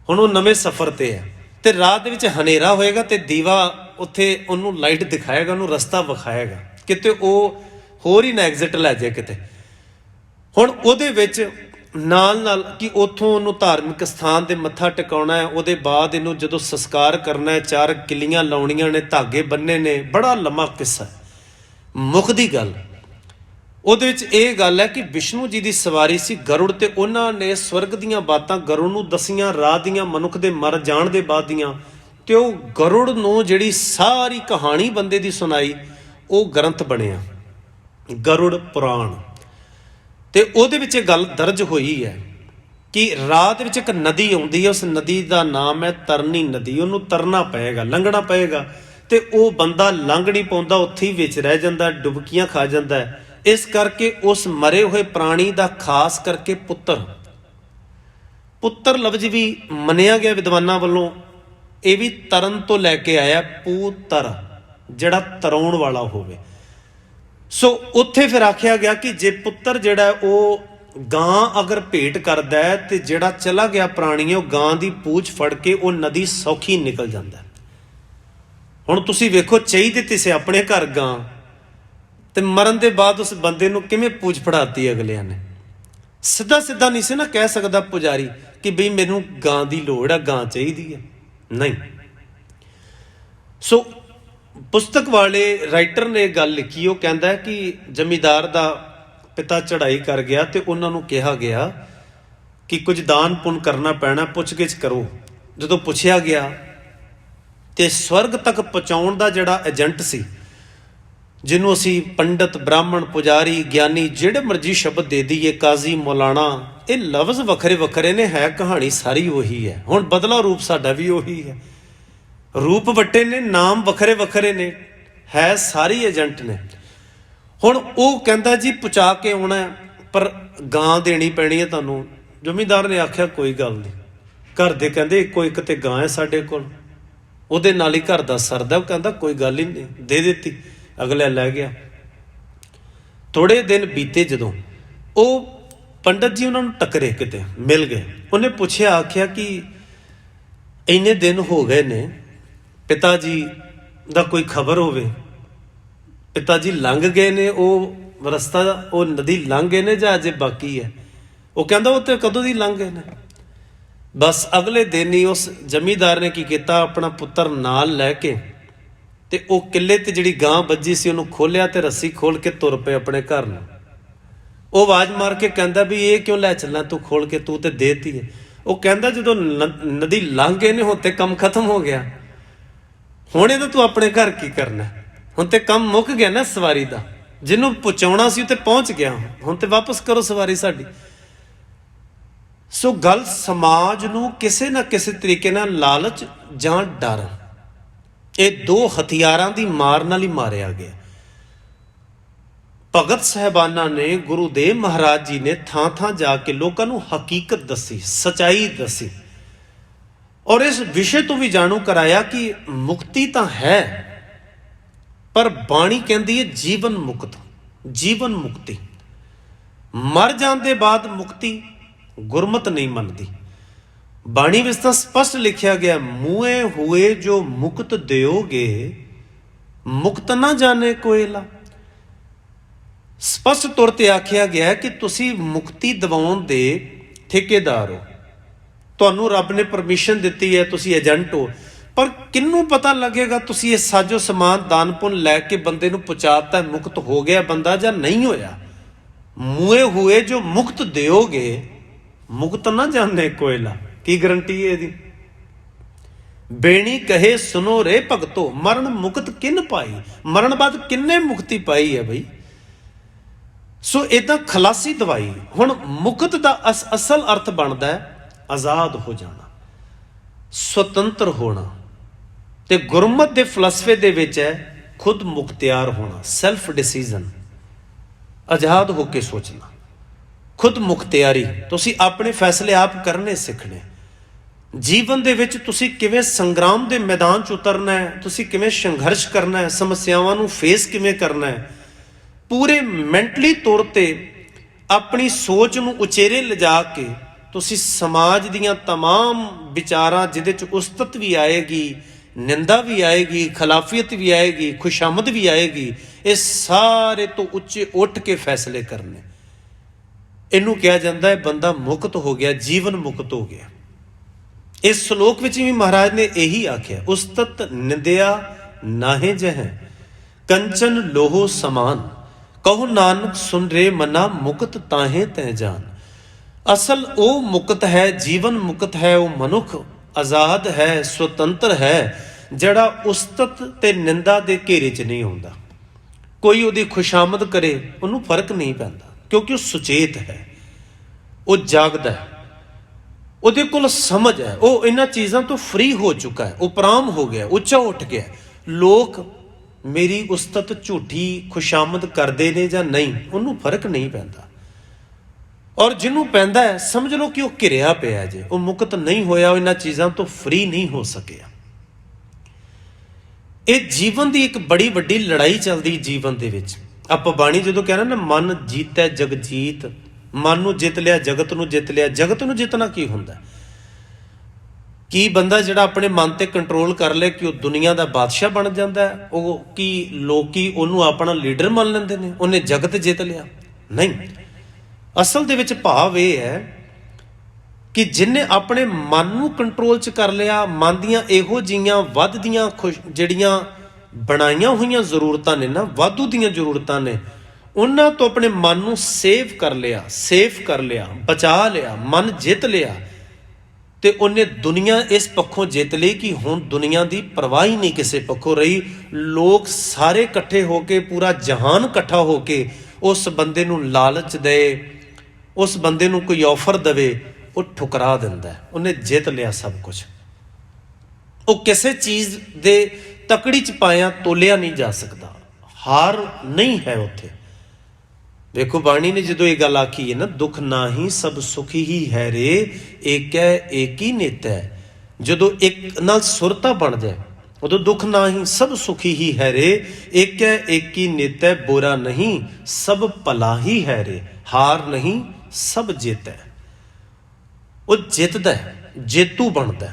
ਹੁਣ ਉਹ ਨਵੇਂ ਸਫ਼ਰ ਤੇ ਹੈ, ਤੇ ਰਾਤ ਦੇ ਵਿੱਚ ਹਨੇਰਾ ਹੋਏਗਾ ਤੇ ਦੀਵਾ ਉੱਥੇ ਉਹਨੂੰ ਲਾਈਟ ਦਿਖਾਏਗਾ, ਉਹਨੂੰ ਰਸਤਾ ਵਿਖਾਏਗਾ, ਕਿਤੇ ਉਹ ਹੋਰ ਹੀ ਨਾ ਐਗਜ਼ਿਟ ਲੈ ਜਾਏ ਕਿਤੇ। ਹੁਣ ਉਹਦੇ ਵਿੱਚ ਨਾਲ ਕਿ ਉੱਥੋਂ ਉਹਨੂੰ ਧਾਰਮਿਕ ਸਥਾਨ ਤੇ ਮੱਥਾ ਟਿਕਾਉਣਾ ਹੈ, ਉਹਦੇ ਬਾਅਦ ਇਹਨੂੰ ਜਦੋਂ ਸੰਸਕਾਰ ਕਰਨਾ ਹੈ, 4 ਕਿੱਲੀਆਂ ਲਾਉਣੀਆਂ ਨੇ, ਧਾਗੇ ਬੰਨੇ ਨੇ, ਬੜਾ ਲੰਮਾ ਕਿੱਸਾ। ਮੁੱਖ ਦੀ ਗੱਲ ਉਹਦੇ ਵਿੱਚ ਇਹ ਗੱਲ ਹੈ ਕਿ ਵਿਸ਼ਨੂੰ ਜੀ ਦੀ ਸਵਾਰੀ ਸੀ ਗਰੁੜ, ਤੇ ਉਹਨਾਂ ਨੇ ਸਵਰਗ ਦੀਆਂ ਬਾਤਾਂ ਗਰੁੜ ਨੂੰ ਦਸੀਆਂ, ਰਾਤ ਦੀਆਂ, ਮਨੁੱਖ ਦੇ ਮਰ ਜਾਣ ਦੇ ਬਾਅਦ ਦੀਆਂ, ਤੇ ਉਹ ਗਰੁੜ ਨੂੰ ਜਿਹੜੀ ਸਾਰੀ ਕਹਾਣੀ ਬੰਦੇ ਦੀ ਸੁਣਾਈ, ਉਹ ਗ੍ਰੰਥ ਬਣਿਆ ਗਰੁੜ ਪੁਰਾਣ। ਤੇ ਉਹਦੇ ਵਿੱਚ ਇਹ ਗੱਲ ਦਰਜ ਹੋਈ ਹੈ ਕਿ ਰਾਤ ਵਿੱਚ ਇੱਕ ਨਦੀ ਆਉਂਦੀ ਹੈ, ਉਸ ਨਦੀ ਦਾ ਨਾਮ ਹੈ ਤਰਨੀ ਨਦੀ। ਉਹਨੂੰ ਤਰਨਾ ਪਏਗਾ, ਲੰਘਣਾ ਪਏਗਾ, ਤੇ ਉਹ ਬੰਦਾ ਲੰਘ ਨਹੀਂ ਪਾਉਂਦਾ, ਉੱਥੇ ਹੀ ਵਿੱਚ ਰਹਿ ਜਾਂਦਾ, ਡੁਬਕੀਆਂ ਖਾ ਜਾਂਦਾ ਹੈ। ਇਸ ਕਰਕੇ ਉਸ ਮਰੇ ਹੋਏ ਪ੍ਰਾਣੀ ਦਾ ਖਾਸ ਕਰਕੇ ਪੁੱਤਰ ਲਫ਼ਜ਼ ਵੀ ਮੰਨਿਆ ਗਿਆ ਵਿਦਵਾਨਾਂ ਵੱਲੋਂ। ਇਹ ਵੀ ਤਰਨ ਤੋਂ ਲੈ ਕੇ ਆਇਆ, ਪੁੱਤਰ ਜਿਹੜਾ ਤਰਾਉਣ ਵਾਲਾ ਹੋਵੇ। ਸੋ ਉੱਥੇ ਫਿਰ ਆਖਿਆ ਗਿਆ ਕਿ ਜੇ ਪੁੱਤਰ ਜਿਹੜਾ ਉਹ ਗਾਂ ਅਗਰ ਭੇਟ ਕਰਦਾ ਹੈ, ਤੇ ਜਿਹੜਾ ਚਲਾ ਗਿਆ ਪ੍ਰਾਣੀ ਹੈ ਉਹ ਗਾਂ ਦੀ ਪੂਛ ਫੜ ਕੇ ਉਹ ਨਦੀ ਸੌਖੀ ਨਿਕਲ ਜਾਂਦਾ। ਹੁਣ ਤੁਸੀਂ ਵੇਖੋ, ਚਾਹੀਦੇ ਤੇ ਸੇ ਆਪਣੇ ਘਰ ਗਾਂ, ਤੇ ਮਰਨ ਦੇ ਬਾਅਦ ਉਸ ਬੰਦੇ ਨੂੰ ਕਿਵੇਂ ਪੂਛ ਫੜਾਤੀ ਅਗਲਿਆਂ ਨੇ। ਸਿੱਧਾ ਨਹੀਂ ਸੀ ਨਾ ਕਹਿ ਸਕਦਾ ਪੁਜਾਰੀ ਕਿ ਬਈ ਮੈਨੂੰ ਗਾਂ ਦੀ ਲੋੜ ਹੈ, ਗਾਂ ਚਾਹੀਦੀ ਹੈ, ਨਹੀਂ। ਸੋ ਪੁਸਤਕ ਵਾਲੇ ਰਾਈਟਰ ਨੇ ਗੱਲ ਲਿਖੀ, ਉਹ ਕਹਿੰਦਾ ਕਿ ਜ਼ਮੀਂਦਾਰ ਦਾ ਪਿਤਾ ਚੜ੍ਹਾਈ ਕਰ ਗਿਆ, ਤੇ ਉਹਨਾਂ ਨੂੰ ਕਿਹਾ ਗਿਆ ਕਿ ਕੁਝ ਦਾਨ ਪੁੰਨ ਕਰਨਾ ਪੈਣਾ, ਪੁੱਛਗਿੱਛ ਕਰੋ। ਜਦੋਂ ਪੁੱਛਿਆ ਗਿਆ ਤੇ ਸਵਰਗ ਤੱਕ ਪਹੁੰਚਾਉਣ ਦਾ ਜਿਹੜਾ ਏਜੰਟ ਸੀ, ਜਿਹਨੂੰ ਅਸੀਂ ਪੰਡਤ, ਬ੍ਰਾਹਮਣ, ਪੁਜਾਰੀ, ਗਿਆਨੀ ਜਿਹੜੇ ਮਰਜ਼ੀ ਸ਼ਬਦ ਦੇ ਦਈਏ, ਕਾਜ਼ੀ, ਮੌਲਾਣਾ, ਇਹ ਲਫ਼ਜ਼ ਵੱਖਰੇ ਵੱਖਰੇ ਨੇ, ਹੈ ਕਹਾਣੀ ਸਾਰੀ ਉਹੀ ਹੈ। ਹੁਣ ਬਦਲਾ ਰੂਪ ਸਾਡਾ ਵੀ ਉਹੀ ਹੈ, ਰੂਪ ਵੱਟੇ ਨੇ, ਨਾਮ ਵੱਖਰੇ ਵੱਖਰੇ ਨੇ, ਹੈ ਸਾਰੀ ਏਜੰਟ ਨੇ। ਹੁਣ ਉਹ ਕਹਿੰਦਾ ਜੀ ਪਹੁੰਚਾ ਕੇ ਆਉਣਾ, ਪਰ ਗਾਂ ਦੇਣੀ ਪੈਣੀ ਹੈ ਤੁਹਾਨੂੰ। ਜ਼ਮੀਂਦਾਰ ਨੇ ਆਖਿਆ ਕੋਈ ਗੱਲ ਨਹੀਂ। ਘਰ ਦੇ ਕਹਿੰਦੇ ਇੱਕੋ ਇੱਕ ਤੇ ਗਾਂ ਹੈ ਸਾਡੇ ਕੋਲ, ਉਹਦੇ ਨਾਲ ਹੀ ਘਰ ਦਾ ਸਰਦਾ। ਉਹ ਕਹਿੰਦਾ ਕੋਈ ਗੱਲ ਹੀ ਨਹੀਂ, ਦੇ ਦਿੱਤੀ, ਅਗਲਾ ਲੈ ਗਿਆ। ਥੋੜੇ ਦਿਨ ਬੀਤੇ, ਜਦੋਂ ਉਹ ਪੰਡਤ ਜੀ ਉਹਨਾਂ ਨੂੰ ਟੱਕਰੇ, ਕਿਤੇ ਮਿਲ ਗਏ। ਉਹਨੇ ਪੁੱਛਿਆ, ਆਖਿਆ ਕਿ ਇੰਨੇ ਦਿਨ ਹੋ ਗਏ ਨੇ, ਪਿਤਾ ਜੀ ਦਾ ਕੋਈ ਖਬਰ ਹੋਵੇ? ਪਿਤਾ ਜੀ ਲੰਘ ਗਏ ਨੇ, ਉਹ ਰਸਤਾ, ਉਹ ਨਦੀ ਲੰਘ ਗਏ ਨੇ ਜਾਂ ਅਜੇ ਬਾਕੀ ਹੈ? ਉਹ ਕਹਿੰਦਾ ਉਹ ਤੇ ਕਦੋਂ ਦੀ ਲੰਘ ਗਏ ਨੇ। ਬਸ ਅਗਲੇ ਦਿਨ ਹੀ ਉਸ ਜ਼ਮੀਂਦਾਰ ਨੇ ਕੀ ਕੀਤਾ, ਆਪਣਾ ਪੁੱਤਰ ਨਾਲ ਲੈ ਕੇ, ਤੇ ਉਹ ਕਿੱਲੇ ਤੇ ਜਿਹੜੀ ਗਾਂ ਵੱਜੀ ਸੀ ਉਹਨੂੰ ਖੋਲਿਆ, ਤੇ ਰੱਸੀ ਖੋਲ ਕੇ ਤੁਰ ਪਏ ਆਪਣੇ ਘਰ ਨੂੰ। ਉਹ ਆਵਾਜ਼ ਮਾਰ ਕੇ ਕਹਿੰਦਾ ਵੀ ਇਹ ਕਿਉਂ ਲੈ ਚੱਲਾਂ ਤੂੰ ਖੋਲ ਕੇ, ਤੂੰ ਤੇ ਦੇਤੀ ਹੈ। ਉਹ ਕਹਿੰਦਾ ਜਦੋਂ ਨਦੀ ਲੰਘ ਗਏ ਨੇ, ਹੁਣ ਤੇ ਕੰਮ ਖਤਮ ਹੋ ਗਿਆ, ਹੁਣ ਇਹਦਾ ਤੂੰ ਆਪਣੇ ਘਰ ਕੀ ਕਰਨਾ? ਹੁਣ ਤੇ ਕੰਮ ਮੁੱਕ ਗਿਆ ਨਾ ਸਵਾਰੀ ਦਾ, ਜਿਹਨੂੰ ਪਹੁੰਚਾਉਣਾ ਸੀ ਉਹ ਤੇ ਪਹੁੰਚ ਗਿਆ, ਹੁਣ ਤੇ ਵਾਪਸ ਕਰੋ ਸਵਾਰੀ ਸਾਡੀ। ਸੋ ਗੱਲ ਸਮਾਜ ਨੂੰ ਕਿਸੇ ਨਾ ਕਿਸੇ ਤਰੀਕੇ ਨਾਲ ਲਾਲਚ ਜਾਂ ਡਰ, ਇਹ ਦੋ ਹਥਿਆਰਾਂ ਦੀ ਮਾਰ ਨਾਲ ਹੀ ਮਾਰਿਆ ਗਿਆ। ਭਗਤ ਸਾਹਿਬਾਨਾਂ ਨੇ, ਗੁਰੂਦੇਵ ਮਹਾਰਾਜ ਜੀ ਨੇ ਥਾਂ ਥਾਂ ਜਾ ਕੇ ਲੋਕਾਂ ਨੂੰ ਹਕੀਕਤ ਦੱਸੀ, ਸਚਾਈ ਦੱਸੀ, ਔਰ ਇਸ ਵਿਸ਼ੇ ਤੋਂ ਵੀ ਜਾਣੂ ਕਰਾਇਆ ਕਿ ਮੁਕਤੀ ਤਾਂ ਹੈ, ਪਰ ਬਾਣੀ ਕਹਿੰਦੀ ਹੈ ਜੀਵਨ ਮੁਕਤ, ਜੀਵਨ ਮੁਕਤੀ। ਮਰ ਜਾਣ ਦੇ ਬਾਅਦ ਮੁਕਤੀ ਗੁਰਮਤ ਨਹੀਂ ਮੰਨਦੀ। ਬਾਣੀ ਵਿੱਚ ਤਾਂ ਸਪਸ਼ਟ ਲਿਖਿਆ ਗਿਆ, ਮੂਏ ਹੋਏ ਜੋ ਮੁਕਤ ਦਿਓਗੇ, ਮੁਕਤ ਨਾ ਜਾਣੇ ਕੋਇਲਾ। ਸਪਸ਼ਟ ਤੌਰ ਤੇ ਆਖਿਆ ਗਿਆ ਕਿ ਤੁਸੀਂ ਮੁਕਤੀ ਦਿਵਾਉਣ ਦੇ ਠੇਕੇਦਾਰ ਹੋ, ਤੁਹਾਨੂੰ ਰੱਬ ਨੇ ਪਰਮਿਸ਼ਨ ਦਿੱਤੀ ਹੈ, ਤੁਸੀਂ ਏਜੰਟ ਹੋ, ਪਰ ਕਿਹਨੂੰ ਪਤਾ ਲੱਗੇਗਾ ਤੁਸੀਂ ਇਹ ਸਾਜੋ ਸਮਾਨ ਦਾਨ ਪੁੰਨ ਲੈ ਕੇ ਬੰਦੇ ਨੂੰ ਪਹੁੰਚਾਤਾ, ਮੁਕਤ ਹੋ ਗਿਆ ਬੰਦਾ ਜਾਂ ਨਹੀਂ ਹੋਇਆ। ਮੂਏ ਹੋਏ ਜੋ ਮੁਕਤ ਦਿਓਗੇ, ਮੁਕਤ ਨਾ ਜਾਣੇ ਕੋਇਲਾ, ਕੀ ਗਰੰਟੀ ਹੈ ਇਹਦੀ? ਬੇਣੀ ਕਹੇ ਸੁਨੋ ਰੇ ਭਗਤੋ, ਮਰਨ ਮੁਕਤ ਕਿਨ ਪਾਈ, ਮਰਨ ਬਾਅਦ ਕਿੰਨੇ ਮੁਕਤੀ ਪਾਈ ਹੈ ਬਈ। ਸੋ ਇਦਾਂ ਖਲਾਸੀ ਦਵਾਈ। ਹੁਣ ਮੁਕਤ ਦਾ ਅਸਲ ਅਰਥ ਬਣਦਾ ਹੈ ਆਜ਼ਾਦ ਹੋ ਜਾਣਾ, ਸੁਤੰਤਰ ਹੋਣਾ, ਤੇ ਗੁਰਮਤ ਦੇ ਫਲਸਫੇ ਦੇ ਵਿੱਚ ਹੈ ਖੁਦ ਮੁਖਤਿਆਰ ਹੋਣਾ, ਸੈਲਫ ਡਿਸੀਜ਼ਨ, ਆਜ਼ਾਦ ਹੋ ਕੇ ਸੋਚਣਾ, ਖੁਦ ਮੁਖਤਿਆਰੀ। ਤੁਸੀਂ ਆਪਣੇ ਫੈਸਲੇ ਆਪ ਕਰਨੇ ਸਿੱਖਣੇ। ਜੀਵਨ ਦੇ ਵਿੱਚ ਤੁਸੀਂ ਕਿਵੇਂ ਸੰਗਰਾਮ ਦੇ ਮੈਦਾਨ 'ਚ ਉਤਰਨਾ ਹੈ, ਤੁਸੀਂ ਕਿਵੇਂ ਸੰਘਰਸ਼ ਕਰਨਾ ਹੈ, ਸਮੱਸਿਆਵਾਂ ਨੂੰ ਫੇਸ ਕਿਵੇਂ ਕਰਨਾ ਹੈ, ਪੂਰੇ ਮੈਂਟਲੀ ਤੌਰ ਤੇ ਆਪਣੀ ਸੋਚ ਨੂੰ ਉਚੇਰੇ ਲਿਜਾ ਕੇ ਤੁਸੀਂ ਸਮਾਜ ਦੀਆਂ ਤਮਾਮ ਵਿਚਾਰਾਂ, ਜਿਹਦੇ 'ਚ ਉਸਤਤ ਵੀ ਆਏਗੀ, ਨਿੰਦਾ ਵੀ ਆਏਗੀ, ਖਿਲਾਫੀਅਤ ਵੀ ਆਏਗੀ, ਖੁਸ਼ਾਮਦ ਵੀ ਆਏਗੀ, ਇਹ ਸਾਰੇ ਤੋਂ ਉੱਚੇ ਉੱਠ ਕੇ ਫੈਸਲੇ ਕਰਨੇ। ਇਹਨੂੰ ਕਿਹਾ ਜਾਂਦਾ ਹੈ ਬੰਦਾ ਮੁਕਤ ਹੋ ਗਿਆ, ਜੀਵਨ ਮੁਕਤ ਹੋ ਗਿਆ। ਇਸ ਸ਼ਲੋਕ ਵਿੱਚ ਵੀ ਮਹਾਰਾਜ ਨੇ ਇਹੀ ਆਖਿਆ, ਉਸਤਤ ਨਿੰਦਿਆ ਨਾਹੇ ਜਹ, कंचन लोहो समान, कहो नानक सुन रे मना, मुकत ताहे तै जान। असल वो मुकत है, जीवन मुकत है, वो मनुख आज़ाद है, स्वतंत्र है, जड़ा उस्तत ते निंदा दे घेरे च नहीं आउंदा। कोई उहदी खुशामद करे उन्होंने फर्क नहीं पैंदा, क्योंकि वो सुचेत है, वो जागदा है, ਉਹਦੇ ਕੋਲ ਸਮਝ ਹੈ, ਉਹ ਇਹਨਾਂ ਚੀਜ਼ਾਂ ਤੋਂ ਫ੍ਰੀ ਹੋ ਚੁੱਕਾ ਹੈ, ਉਪਰਾਮ ਹੋ ਗਿਆ, ਉੱਚਾ ਉੱਠ ਗਿਆ। ਲੋਕ ਮੇਰੀ ਉਸਤਤ ਝੂਠੀ ਖੁਸ਼ਾਮਦ ਕਰਦੇ ਨੇ ਜਾਂ ਨਹੀਂ, ਉਹਨੂੰ ਫਰਕ ਨਹੀਂ ਪੈਂਦਾ। ਔਰ ਜਿਹਨੂੰ ਪੈਂਦਾ ਹੈ ਸਮਝ ਲਓ ਕਿ ਉਹ ਘਿਰਿਆ ਪਿਆ ਜੇ, ਉਹ ਮੁਕਤ ਨਹੀਂ ਹੋਇਆ, ਉਹ ਇਹਨਾਂ ਚੀਜ਼ਾਂ ਤੋਂ ਫ੍ਰੀ ਨਹੀਂ ਹੋ ਸਕਿਆ। ਇਹ ਜੀਵਨ ਦੀ ਇੱਕ ਬੜੀ ਵੱਡੀ ਲੜਾਈ ਚੱਲਦੀ ਜੀਵਨ ਦੇ ਵਿੱਚ। ਆਪਾਂ ਬਾਣੀ ਜਦੋਂ ਕਹਿਣਾ ਨਾ ਮਨ ਜੀਤੈ ਜਗ ਜੀਤ, ਮਨ ਨੂੰ ਜਿੱਤ ਲਿਆ, ਜਗਤ ਨੂੰ ਜਿੱਤ ਲਿਆ। ਜਗਤ ਨੂੰ ਜਿੱਤਣਾ ਕੀ ਹੁੰਦਾ? ਕੀ ਬੰਦਾ ਜਿਹੜਾ ਆਪਣੇ ਮਨ ਤੇ ਕੰਟਰੋਲ ਕਰ ਲੇ ਕਿ ਉਹ ਦੁਨੀਆ ਦਾ ਬਾਦਸ਼ਾਹ ਬਣ ਜਾਂਦਾ ਹੈ? ਉਹ ਕੀ ਲੋਕੀ ਉਹਨੂੰ ਆਪਣਾ ਲੀਡਰ ਮੰਨ ਲੈਂਦੇ ਨੇ, ਉਹਨੇ ਜਗਤ ਜਿੱਤ ਲਿਆ? ਨਹੀਂ, ਅਸਲ ਦੇ ਵਿੱਚ ਭਾਵ ਇਹ ਹੈ ਕਿ ਜਿਹਨੇ ਆਪਣੇ ਮਨ ਨੂੰ ਕੰਟਰੋਲ 'ਚ ਕਰ ਲਿਆ, ਮਨ ਦੀਆਂ ਇਹੋ ਜਿਹੀਆਂ ਵੱਧਦੀਆਂ ਜਿਹੜੀਆਂ ਬਣਾਈਆਂ ਹੋਈਆਂ ਜ਼ਰੂਰਤਾਂ ਨੇ ਨਾ, ਵਾਧੂ ਦੀਆਂ ਜ਼ਰੂਰਤਾਂ ਨੇ, ਉਹਨਾਂ ਤੋਂ ਆਪਣੇ ਮਨ ਨੂੰ ਸੇਵ ਕਰ ਲਿਆ, ਸੇਫ ਕਰ ਲਿਆ, ਬਚਾ ਲਿਆ, ਮਨ ਜਿੱਤ ਲਿਆ, ਤੇ ਉਹਨੇ ਦੁਨੀਆ ਇਸ ਪੱਖੋਂ ਜਿੱਤ ਲਈ ਕਿ ਹੁਣ ਦੁਨੀਆ ਦੀ ਪਰਵਾਹ ਹੀ ਨਹੀਂ ਕਿਸੇ ਪੱਖੋਂ ਰਹੀ। ਲੋਕ ਸਾਰੇ ਇਕੱਠੇ ਹੋ ਕੇ, ਪੂਰਾ ਜਹਾਨ ਇਕੱਠਾ ਹੋ ਕੇ ਉਸ ਬੰਦੇ ਨੂੰ ਲਾਲਚ ਦੇ, ਉਸ ਬੰਦੇ ਨੂੰ ਕੋਈ ਆਫਰ ਦੇਵੇ, ਉਹ ਠੁਕਰਾ ਦਿੰਦਾ। ਉਹਨੇ ਜਿੱਤ ਲਿਆ ਸਭ ਕੁਝ। ਉਹ ਕਿਸੇ ਚੀਜ਼ ਦੇ ਤਕੜੀ 'ਚ ਪਾਇਆ ਤੋਲਿਆ ਨਹੀਂ ਜਾ ਸਕਦਾ, ਹਾਰ ਨਹੀਂ ਹੈ ਉੱਥੇ। ਵੇਖੋ ਬਾਣੀ ਨੇ ਜਦੋਂ ਇਹ ਗੱਲ ਆਖੀ ਹੈ ਨਾ, ਦੁੱਖ ਨਾਹੀ ਸਭ ਸੁਖੀ ਹੀ ਹੈ ਰੇ, ਏਕੈ ਏਕੀ ਨਿਤੈ। ਜਦੋਂ ਇੱਕ ਨਾਲ ਸੁਰਤਾ ਬਣ ਜਾਏ ਉਦੋਂ ਦੁੱਖ ਨਾਹੀ ਸਭ ਸੁਖੀ ਹੀ ਹੈ ਰੇ, ਏਕੈ ਏਕੀ ਨਿਤੈ। ਬੁਰਾ ਨਹੀਂ ਸਭ ਭਲਾ ਹੀ ਹੈ ਰੇ, ਹਾਰ ਨਹੀਂ ਸਭ ਜਿੱਤੈ। ਉਹ ਜਿੱਤਦਾ, ਜੇਤੂ ਬਣਦਾ।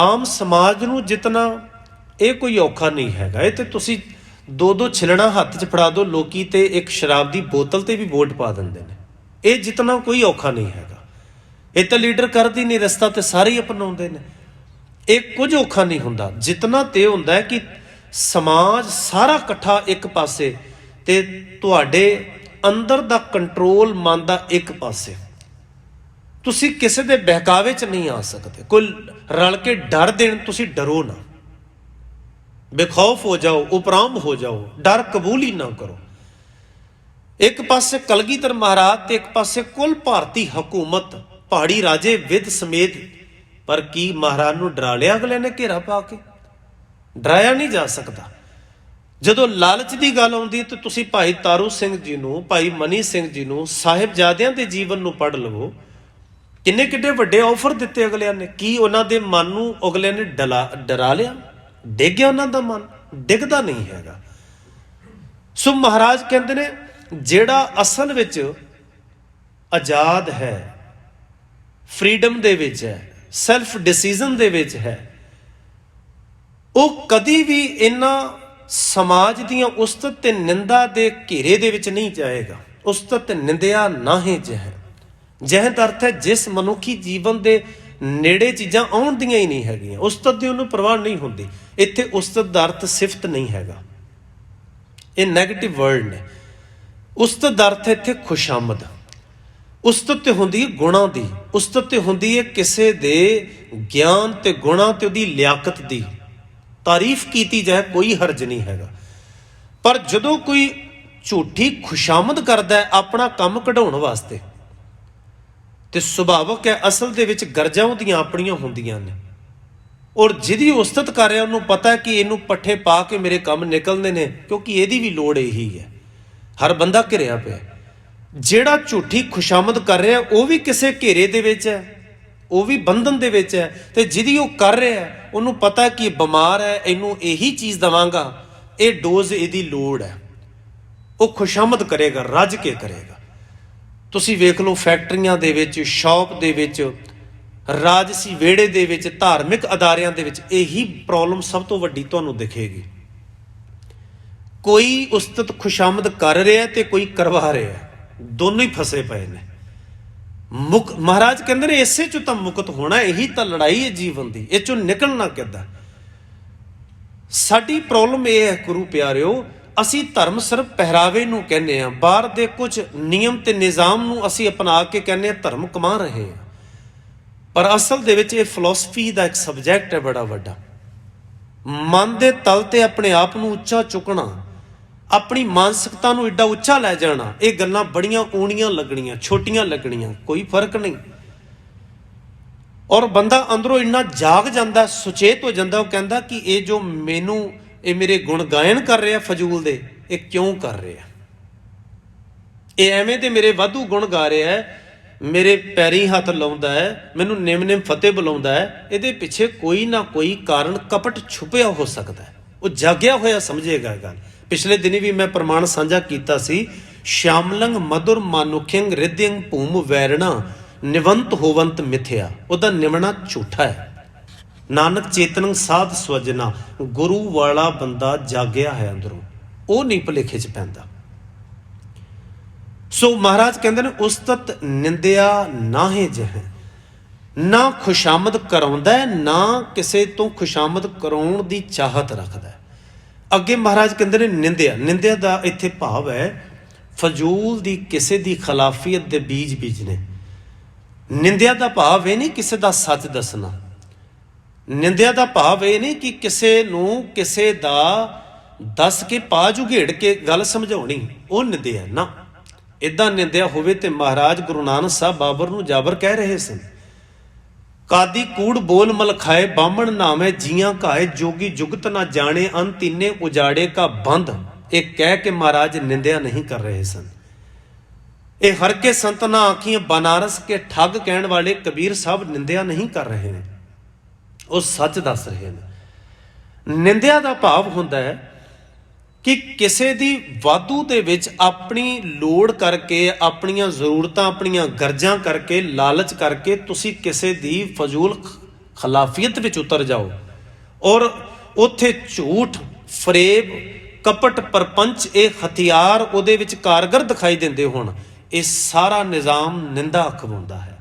ਆਮ ਸਮਾਜ ਨੂੰ ਜਿੱਤਣਾ ਇਹ ਕੋਈ ਔਖਾ ਨਹੀਂ ਹੈਗਾ। ਇਹ ਤੇ ਤੁਸੀਂ ਦੋ ਛਿਲਣਾ ਹੱਥ 'ਚ ਫੜਾ ਦਿਓ, ਲੋਕੀ ਤੇ ਇੱਕ ਸ਼ਰਾਬ ਦੀ ਬੋਤਲ ਤੇ ਵੀ ਵੋਟ ਪਾ ਦਿੰਦੇ ਨੇ। ਇਹ ਜਿੱਤਣਾ ਕੋਈ ਔਖਾ ਨਹੀਂ ਹੈਗਾ। ਇਹ ਤਾਂ ਲੀਡਰ ਕਰਦੀ ਨਹੀਂ, ਰਸਤਾ ਤੇ ਸਾਰੇ ਹੀ ਅਪਣਾਉਂਦੇ ਨੇ। ਇਹ ਕੁਝ ਔਖਾ ਨਹੀਂ ਹੁੰਦਾ। ਜਿੱਤਣਾ ਤੇ ਹੁੰਦਾ ਹੈ ਕਿ ਸਮਾਜ ਸਾਰਾ ਇਕੱਠਾ ਇੱਕ ਪਾਸੇ ਤੇ ਤੁਹਾਡੇ ਅੰਦਰ ਦਾ ਕੰਟਰੋਲ ਮਨ ਦਾ ਇੱਕ ਪਾਸੇ। ਤੁਸੀਂ ਕਿਸੇ ਦੇ ਬਹਿਕਾਵੇ 'ਚ ਨਹੀਂ ਆ ਸਕਦੇ। ਕੋਈ ਰਲ ਕੇ ਡਰ ਦੇਣ, ਤੁਸੀਂ ਡਰੋ ਨਾ, ਬੇਖੌਫ ਹੋ ਜਾਓ, ਉਪਰਾਮ ਹੋ ਜਾਓ, ਡਰ ਕਬੂਲ ਹੀ ਨਾ ਕਰੋ। ਇੱਕ ਪਾਸੇ ਕਲਗੀਧਰ ਮਹਾਰਾਜ ਤੇ ਇੱਕ ਪਾਸੇ ਕੁੱਲ ਭਾਰਤੀ ਹਕੂਮਤ, ਪਹਾੜੀ ਰਾਜੇ ਵਿਦ ਸਮੇਤ। ਪਰ ਕੀ ਮਹਾਰਾਜ ਨੂੰ ਡਰਾ ਲਿਆ ਅਗਲੇ ਨੇ ਘੇਰਾ ਪਾ ਕੇ? ਡਰਾਇਆ ਨਹੀਂ ਜਾ ਸਕਦਾ। ਜਦੋਂ ਲਾਲਚ ਦੀ ਗੱਲ ਆਉਂਦੀ ਤੇ ਤੁਸੀਂ ਭਾਈ ਤਾਰੂ ਸਿੰਘ ਜੀ ਨੂੰ, ਭਾਈ ਮਨੀ ਸਿੰਘ ਜੀ ਨੂੰ, ਸਾਹਿਬਜ਼ਾਦਿਆਂ ਦੇ ਜੀਵਨ ਨੂੰ ਪੜ੍ਹ ਲਵੋ। ਕਿੰਨੇ ਕਿੱਡੇ ਵੱਡੇ ਆਫਰ ਦਿੱਤੇ ਅਗਲਿਆਂ ਨੇ। ਕੀ ਉਹਨਾਂ ਦੇ ਮਨ ਨੂੰ ਅਗਲਿਆਂ ਨੇ ਡਰਾ ਲਿਆ? ਡਿੱਗ ਗਿਆ ਉਹਨਾਂ ਦਾ ਮਨ? ਡਿੱਗਦਾ ਨਹੀਂ ਹੈਗਾ। ਸੋ ਮਹਾਰਾਜ ਕਹਿੰਦੇ ਨੇ ਜਿਹੜਾ ਅਸਲ ਵਿੱਚ ਆਜ਼ਾਦ ਹੈ, ਫਰੀडम ਦੇ ਵਿੱਚ ਹੈ, ਸੈਲਫ ਡਿਸੀਜ਼ਨ ਦੇ ਵਿੱਚ ਹੈ, ਉਹ ਕਦੀ ਵੀ ਇਹਨਾਂ ਸਮਾਜ ਦੀਆਂ ਉਸਤਤ ਤੇ ਨਿੰਦਾ ਦੇ ਘੇਰੇ ਦੇ ਵਿੱਚ ਨਹੀਂ ਜਾਏਗਾ। ਉਸਤਤ ਤੇ ਨਿੰਦਿਆ ਨਾਹੀਂ ਜਹ। ਜਹ ਦਾ ਅਰਥ ਹੈ ਜਿਸ ਮਨੁੱਖੀ ਜੀਵਨ ਦੇ ਨੇੜੇ ਚੀਜ਼ਾਂ ਆਉਣ ਦੀਆਂ ਹੀ ਨਹੀਂ ਹੈਗੀਆਂ, ਉਸਤਤ ਦੀ ਉਹਨੂੰ ਪਰਵਾਹ ਨਹੀਂ ਹੁੰਦੀ। ਇੱਥੇ ਉਸਤਤ ਦਾ ਅਰਥ ਸਿਫਤ ਨਹੀਂ ਹੈਗਾ, ਇਹ ਨੈਗੇਟਿਵ ਵਰਡ ਨੇ। ਉਸਤਤ ਦਾ ਅਰਥ ਹੈ ਇੱਥੇ ਖੁਸ਼ਾਮਦ। ਉਸਤਤ ਤੇ ਹੁੰਦੀ ਹੈ ਗੁਣਾਂ ਦੀ, ਉਸਤਤ ਤੇ ਹੁੰਦੀ ਹੈ ਕਿਸੇ ਦੇ ਗਿਆਨ ਤੇ ਗੁਣਾਂ ਤੇ ਉਹਦੀ ਲਿਆਕਤ ਦੀ। ਤਾਰੀਫ ਕੀਤੀ ਜਾਏ ਕੋਈ ਹਰਜ ਨਹੀਂ ਹੈਗਾ। ਪਰ ਜਦੋਂ ਕੋਈ ਝੂਠੀ ਖੁਸ਼ਾਮਦ ਕਰਦਾ ਹੈ ਆਪਣਾ ਕੰਮ ਕਢਾਉਣ ਵਾਸਤੇ, ਤੇ ਸੁਭਾਵਕ ਹੈ ਅਸਲ ਦੇ ਵਿੱਚ ਗਰਜਾਂ ਉਹਦੀਆਂ ਆਪਣੀਆਂ ਹੁੰਦੀਆਂ ਨੇ। ਔਰ ਜਿਹਦੀ ਉਸਤਤ ਕਰ ਰਿਹਾ ਉਹਨੂੰ ਪਤਾ ਹੈ ਕਿ ਇਹਨੂੰ ਪੱਠੇ ਪਾ ਕੇ ਮੇਰੇ ਕੰਮ ਨਿਕਲਦੇ ਨੇ, ਕਿਉਂਕਿ ਇਹਦੀ ਵੀ ਲੋੜ ਇਹੀ ਹੈ। ਹਰ ਬੰਦਾ ਘਿਰਿਆ ਪਿਆ। ਜਿਹੜਾ ਝੂਠੀ ਖੁਸ਼ਾਮਦ ਕਰ ਰਿਹਾ ਉਹ ਵੀ ਕਿਸੇ ਘੇਰੇ ਦੇ ਵਿੱਚ ਹੈ, ਉਹ ਵੀ ਬੰਧਨ ਦੇ ਵਿੱਚ ਹੈ। ਤੇ ਜਿਹਦੀ ਉਹ ਕਰ ਰਿਹਾ ਉਹਨੂੰ ਪਤਾ ਕਿ ਇਹ ਬਿਮਾਰ ਹੈ, ਇਹਨੂੰ ਇਹੀ ਚੀਜ਼ ਦੇਵਾਂਗਾ, ਇਹ ਡੋਜ਼ ਇਹਦੀ ਲੋੜ ਹੈ। ਉਹ ਖੁਸ਼ਾਮਦ ਕਰੇਗਾ, ਰੱਜ ਕੇ ਕਰੇਗਾ। ਤੁਸੀਂ ਵੇਖ ਲਓ ਫੈਕਟਰੀਆਂ ਦੇ ਵਿੱਚ, ਸ਼ੌਪ ਦੇ ਵਿੱਚ, ਰਾਜਸੀ ਵਿਹੜੇ ਦੇ ਵਿੱਚ, ਧਾਰਮਿਕ ਅਦਾਰਿਆਂ ਦੇ ਵਿੱਚ ਇਹੀ ਪ੍ਰੋਬਲਮ ਸਭ ਤੋਂ ਵੱਡੀ ਤੁਹਾਨੂੰ ਦਿਖੇਗੀ। ਕੋਈ ਉਸਤਤ ਖੁਸ਼ਾਮਦ ਕਰ ਰਿਹਾ ਤੇ ਕੋਈ ਕਰਵਾ ਰਿਹਾ, ਦੋਨੋਂ ਹੀ ਫਸੇ ਪਏ ਨੇ। ਮਹਾਰਾਜ ਕਹਿੰਦੇ ਨੇ ਇਸੇ ਚੋਂ ਤਾਂ ਮੁਕਤ ਹੋਣਾ, ਇਹੀ ਤਾਂ ਲੜਾਈ ਹੈ ਜੀਵਨ ਦੀ, ਇਹ ਚੋਂ ਨਿਕਲਣਾ ਕਿੱਦਾਂ। ਸਾਡੀ ਪ੍ਰੋਬਲਮ ਇਹ ਹੈ ਗੁਰੂ ਪਿਆਰਿਓ, ਅਸੀਂ ਧਰਮ ਸਿਰਫ ਪਹਿਰਾਵੇ ਨੂੰ ਕਹਿੰਦੇ ਹਾਂ, ਬਾਹਰ ਦੇ ਕੁਝ ਨਿਯਮ ਤੇ ਨਿਜ਼ਾਮ ਨੂੰ ਅਸੀਂ ਅਪਣਾ ਕੇ ਕਹਿੰਦੇ ਹਾਂ ਧਰਮ ਕਮਾ ਰਹੇ ਹਾਂ। ਪਰ ਅਸਲ ਦੇ ਵਿੱਚ ਇਹ ਫਿਲਾਸਫੀ ਦਾ ਇੱਕ ਸਬਜੈਕਟ ਹੈ ਬੜਾ ਵੱਡਾ। ਮਨ ਦੇ ਤਲ ਤੇ ਆਪਣੇ ਆਪ ਨੂੰ ਉੱਚਾ ਚੁੱਕਣਾ, ਆਪਣੀ ਮਾਨਸਿਕਤਾ ਨੂੰ ਏਡਾ ਉੱਚਾ ਲੈ ਜਾਣਾ, ਇਹ ਗੱਲਾਂ ਬੜੀਆਂ ਊਣੀਆਂ ਲੱਗਣੀਆਂ, ਛੋਟੀਆਂ ਲੱਗਣੀਆਂ, ਕੋਈ ਫਰਕ ਨਹੀਂ। ਔਰ ਬੰਦਾ ਅੰਦਰੋਂ ਇੰਨਾ ਜਾਗ ਜਾਂਦਾ, ਸੁਚੇਤ ਹੋ ਜਾਂਦਾ, ਉਹ ਕਹਿੰਦਾ ਕਿ ਇਹ ਜੋ ਮੈਨੂੰ ਇਹ ਮੇਰੇ ਗੁਣ ਗਾਇਨ ਕਰ ਰਿਹਾ ਫਜ਼ੂਲ ਦੇ, ਇਹ ਕਿਉਂ ਕਰ ਰਿਹਾ? ਇਹ ਐਵੇਂ ਦੇ ਮੇਰੇ ਵਾਧੂ ਗੁਣ ਗਾ ਰਿਹਾ ਹੈ, ਮੇਰੇ ਪੈਰੀਂ ਹੱਥ ਲਾਉਂਦਾ ਹੈ, ਮੈਨੂੰ ਨਿਮ ਨਿਮ ਫਤਿਹ ਬੁਲਾਉਂਦਾ ਹੈ, ਇਹਦੇ ਪਿੱਛੇ ਕੋਈ ਨਾ ਕੋਈ ਕਾਰਨ ਕਪਟ ਛੁਪਿਆ ਹੋ ਸਕਦਾ ਹੈ। ਉਹ ਜਾਗਿਆ ਹੋਇਆ ਸਮਝੇਗਾ ਗੱਲ। ਪਿਛਲੇ ਦਿਨੀ ਵੀ ਮੈਂ ਪ੍ਰਮਾਣ ਸਾਂਝਾ ਕੀਤਾ ਸੀ, ਸ਼ਾਮਲੰਗ ਮਧੁਰ ਮਾਨੁਖਿੰਗ ਰਿਧਿੰਗ ਭੂਮ ਵੈਰਣਾ ਨਿਵੰਤ ਹੋਵੰਤ ਮਿਥਿਆ। ਉਹਦਾ ਨਿਵਣਾ ਝੂਠਾ ਹੈ। ਨਾਨਕ ਚੇਤਨੰ ਸਾਧ ਸਵਜਨਾ, ਗੁਰੂ ਵਾਲਾ ਬੰਦਾ ਜਾਗਿਆ ਹੈ ਅੰਦਰੋਂ, ਉਹ ਨਹੀਂ ਭੁਲੇਖੇ 'ਚ ਪੈਂਦਾ। ਸੋ ਮਹਾਰਾਜ ਕਹਿੰਦੇ ਨੇ ਉਸਤਤ ਨਿੰਦਿਆ ਨਾਹੇ ਜਹ, ਨਾ ਖੁਸ਼ਾਮਦ ਕਰਾਉਂਦਾ ਨਾ ਕਿਸੇ ਤੋਂ ਖੁਸ਼ਾਮਦ ਕਰਾਉਣ ਦੀ ਚਾਹਤ ਰੱਖਦਾ। ਅੱਗੇ ਮਹਾਰਾਜ ਕਹਿੰਦੇ ਨੇ ਨਿੰਦਿਆ, ਨਿੰਦਿਆ ਦਾ ਇੱਥੇ ਭਾਵ ਹੈ ਫਜ਼ੂਲ ਦੀ ਕਿਸੇ ਦੀ ਖਿਲਾਫੀਅਤ ਦੇ ਬੀਜ ਬੀਜਨੇ। ਨਿੰਦਿਆ ਦਾ ਭਾਵ ਇਹ ਨਹੀਂ ਕਿਸੇ ਦਾ ਸੱਚ ਦੱਸਣਾ। ਨਿੰਦਿਆ ਦਾ ਭਾਵ ਇਹ ਨਹੀਂ ਕਿ ਕਿਸੇ ਨੂੰ ਕਿਸੇ ਦਾ ਦੱਸ ਕੇ ਪਾ ਝੁਗੇੜ ਕੇ ਗੱਲ ਸਮਝਾਉਣੀ, ਉਹ ਨਿੰਦਿਆ ਨਾ। ਇੱਦਾਂ ਨਿੰਦਿਆ ਹੋਵੇ ਤੇ ਮਹਾਰਾਜ ਗੁਰੂ ਨਾਨਕ ਸਾਹਿਬ ਬਾਬਰ ਨੂੰ ਜਾਬਰ ਕਹਿ ਰਹੇ ਸਨ, ਕਾਦੀ ਕੂੜ ਬੋਲ ਮਲ ਖਾਏ ਬਾਹਮਣ ਨਾਵੇਂ ਜੀਆਂ ਘਾਏ, ਜੋਗੀ ਜੁਗਤ ਨਾ ਜਾਣੇ ਅੰਤ ਇੰਨੇ ਉਜਾੜੇ ਕਾ ਬੰਦ। ਇਹ ਕਹਿ ਕੇ ਮਹਾਰਾਜ ਨਿੰਦਿਆ ਨਹੀਂ ਕਰ ਰਹੇ ਸਨ। ਇਹ ਹਰ ਕੇ ਸੰਤ ਨਾ ਆਖੀਆਂ ਬਨਾਰਸ ਕੇ ਠੱਗ ਕਹਿਣ ਵਾਲੇ ਕਬੀਰ ਸਾਹਿਬ ਨਿੰਦਿਆ ਨਹੀਂ ਕਰ ਰਹੇ ਨੇ, ਉਹ ਸੱਚ ਦੱਸ ਰਹੇ ਨੇ। ਨਿੰਦਿਆ ਦਾ ਭਾਵ ਹੁੰਦਾ ਹੈ ਕਿ ਕਿਸੇ ਦੀ ਵਾਧੂ ਦੇ ਵਿੱਚ ਆਪਣੀ ਲੋੜ ਕਰਕੇ, ਆਪਣੀਆਂ ਜ਼ਰੂਰਤਾਂ, ਆਪਣੀਆਂ ਗਰਜਾਂ ਕਰਕੇ, ਲਾਲਚ ਕਰਕੇ ਤੁਸੀਂ ਕਿਸੇ ਦੀ ਫਜ਼ੂਲ ਖਿਲਾਫੀਅਤ ਵਿੱਚ ਉਤਰ ਜਾਓ ਔਰ ਉੱਥੇ ਝੂਠ, ਫਰੇਬ, ਕਪਟ, ਪਰਪੰਚ ਇਹ ਹਥਿਆਰ ਉਹਦੇ ਵਿੱਚ ਕਾਰਗਰ ਦਿਖਾਈ ਦਿੰਦੇ ਹੋਣ। ਇਹ ਸਾਰਾ ਨਿਜ਼ਾਮ ਨਿੰਦਾ ਅਖਵਾਉਂਦਾ ਹੈ।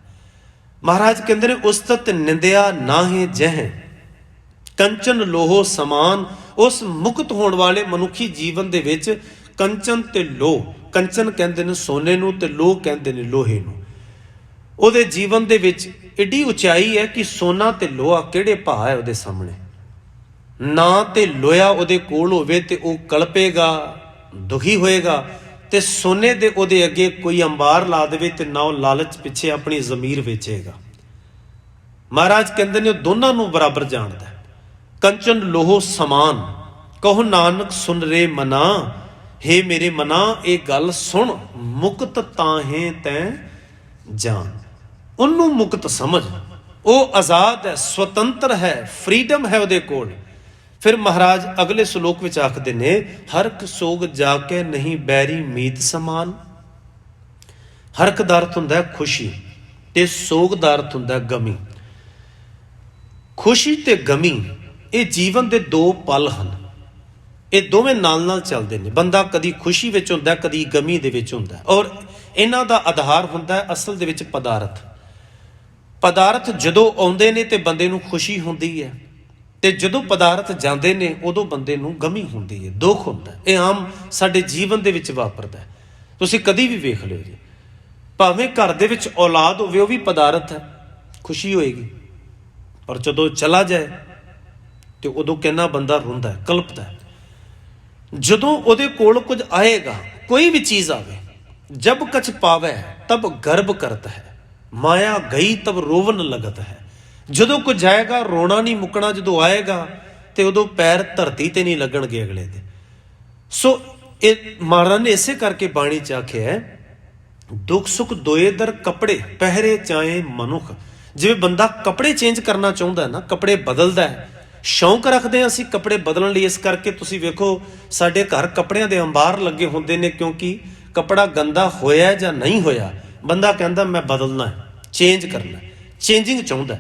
ਮਹਾਰਾਜ ਕਹਿੰਦੇ ਨੇ ਉਸਤਤ ਨਿੰਦਿਆ ਨਾਹੇ ਜਹ, ਕੰਚਨ ਲੋਹੋ ਸਮਾਨ। ਉਸ ਮੁਕਤ ਹੋਣ ਵਾਲੇ ਮਨੁੱਖੀ ਜੀਵਨ ਦੇ ਵਿੱਚ ਕੰਚਨ ਤੇ ਲੋਹ, ਕੰਚਨ ਕਹਿੰਦੇ ਨੇ ਸੋਨੇ ਨੂੰ ਤੇ ਲੋਹ ਕਹਿੰਦੇ ਨੇ ਲੋਹੇ ਨੂੰ। ਉਹਦੇ ਜੀਵਨ ਦੇ ਵਿੱਚ ਏਡੀ ਉਚਾਈ ਹੈ ਕਿ ਸੋਨਾ ਤੇ ਲੋਹਾ ਕਿਹੜੇ ਭਾਅ ਹੈ ਉਹਦੇ ਸਾਹਮਣੇ। ਨਾ ਤੇ ਲੋਹਾ ਉਹਦੇ ਕੋਲ ਹੋਵੇ ਤੇ ਉਹ ਕਲਪੇਗਾ, ਦੁਖੀ ਹੋਏਗਾ, ਤੇ ਸੋਨੇ ਦੇ ਉਹਦੇ ਅੱਗੇ ਕੋਈ ਅੰਬਾਰ ਲਾ ਦੇਵੇ ਤੇ ਨਾ ਉਹ ਲਾਲਚ ਪਿੱਛੇ ਆਪਣੀ ਜ਼ਮੀਰ ਵੇਚੇਗਾ। ਮਹਾਰਾਜ ਕਹਿੰਦੇ ਨੇ ਉਹ ਦੋਨਾਂ ਨੂੰ ਬਰਾਬਰ ਜਾਣਦਾ। ਕੰਚਨ ਲੋਹੋ ਸਮਾਨ, ਕਹੋ ਨਾਨਕ ਸੁਨ ਰੇ ਮਨਾ, ਹੇ ਮੇਰੇ ਮਨਾ ਇਹ ਗੱਲ ਸੁਣ, ਮੁਕਤ ਤਾਹੇ ਤੈਂ ਜਾਨ। ਉਹਨੂੰ ਮੁਕਤ ਸਮਝ, ਉਹ ਆਜ਼ਾਦ ਹੈ, ਸੁਤੰਤਰ ਹੈ, ਫਰੀडम ਹੈ ਉਹਦੇ ਕੋਲ। ਫਿਰ ਮਹਾਰਾਜ ਅਗਲੇ ਸ਼ਲੋਕ ਵਿੱਚ ਆਖਦੇ ਨੇ, ਹਰਕ ਸੋਗ ਜਾ ਕੇ ਨਹੀਂ ਬੈਰੀ ਮੀਤ ਸਮਾਨ। ਹਰਕ ਦਾ ਅਰਥ ਹੁੰਦਾ ਖੁਸ਼ੀ ਤੇ ਸੋਗ ਦਾ ਅਰਥ ਹੁੰਦਾ ਗਮੀ। ਖੁਸ਼ੀ ਤੇ ਗਮੀ ਇਹ ਜੀਵਨ ਦੇ ਦੋ ਪਲ ਹਨ, ਇਹ ਦੋਵੇਂ ਨਾਲ ਨਾਲ ਚੱਲਦੇ ਨੇ। ਬੰਦਾ ਕਦੀ ਖੁਸ਼ੀ ਵਿੱਚ ਹੁੰਦਾ, ਕਦੀ ਗਮੀ ਦੇ ਵਿੱਚ ਹੁੰਦਾ, ਔਰ ਇਹਨਾਂ ਦਾ ਆਧਾਰ ਹੁੰਦਾ ਅਸਲ ਦੇ ਵਿੱਚ ਪਦਾਰਥ। ਪਦਾਰਥ ਜਦੋਂ ਆਉਂਦੇ ਨੇ ਤੇ ਬੰਦੇ ਨੂੰ ਖੁਸ਼ੀ ਹੁੰਦੀ ਹੈ, ਤੇ ਜਦੋਂ ਪਦਾਰਥ ਜਾਂਦੇ ਨੇ ਉਦੋਂ ਬੰਦੇ ਨੂੰ ਗਮੀ ਹੁੰਦੀ ਹੈ, ਦੁੱਖ ਹੁੰਦਾ। ਇਹ ਆਮ ਸਾਡੇ ਜੀਵਨ ਦੇ ਵਿੱਚ ਵਾਪਰਦਾ। ਤੁਸੀਂ ਕਦੀ ਵੀ ਵੇਖ ਲਿਓ ਜੀ, ਭਾਵੇਂ ਘਰ ਦੇ ਵਿੱਚ ਔਲਾਦ ਹੋਵੇ, ਉਹ ਵੀ ਪਦਾਰਥ ਹੈ, ਖੁਸ਼ੀ ਹੋਏਗੀ। ਪਰ ਜਦੋਂ ਚਲਾ ਜਾਏ ਤੇ ਉਦੋਂ ਕਿੰਨਾ ਬੰਦਾ ਰੋਂਦਾ, ਕਲਪਦਾ। ਜਦੋਂ ਉਹਦੇ ਕੋਲ ਕੁਝ ਆਏਗਾ, ਕੋਈ ਵੀ ਚੀਜ਼ ਆਵੇ, ਜਬ ਕਛ ਪਾਵੇ ਤਬ ਗਰਭ ਕਰਤਾ ਹੈ, ਮਾਇਆ ਗਈ ਤਬ ਰੋਵਨ ਲਗਤ ਹੈ। ਜਦੋਂ ਕੁਝ ਜਾਏਗਾ ਰੋਣਾ ਨਹੀਂ ਮੁੱਕਣਾ, ਜਦੋਂ ਆਏਗਾ ਤੇ ਉਦੋਂ ਪੈਰ ਧਰਤੀ ਤੇ ਨਹੀਂ ਲੱਗਣਗੇ ਅਗਲੇ ਦੇ। ਸੋ ਇਹ ਮਹਾਰਾਜ ਨੇ ਇਸੇ ਕਰਕੇ ਬਾਣੀ ਚ ਆਖਿਆ, ਦੁੱਖ ਸੁੱਖ ਦੋਏ ਦਰ ਕੱਪੜੇ ਪਹਿਰੇ ਚਾਹੇ ਮਨੁੱਖ। ਜਿਵੇਂ ਬੰਦਾ ਕੱਪੜੇ ਚੇਂਜ ਕਰਨਾ ਚਾਹੁੰਦਾ ਨਾ, ਕੱਪੜੇ ਬਦਲਦਾ ਹੈ, ਸ਼ੌਂਕ ਰੱਖਦੇ ਹਾਂ ਅਸੀਂ ਕੱਪੜੇ ਬਦਲਣ ਲਈ। ਇਸ ਕਰਕੇ ਤੁਸੀਂ ਵੇਖੋ ਸਾਡੇ ਘਰ ਕੱਪੜਿਆਂ ਦੇ ਅੰਬਾਰ ਲੱਗੇ ਹੁੰਦੇ ਨੇ, ਕਿਉਂਕਿ ਕੱਪੜਾ ਗੰਦਾ ਹੋਇਆ ਜਾਂ ਨਹੀਂ ਹੋਇਆ, ਬੰਦਾ ਕਹਿੰਦਾ ਮੈਂ ਬਦਲਣਾ ਹੈ, ਚੇਂਜ ਕਰਨਾ, ਚੇਂਜਿੰਗ ਚਾਹੁੰਦਾ।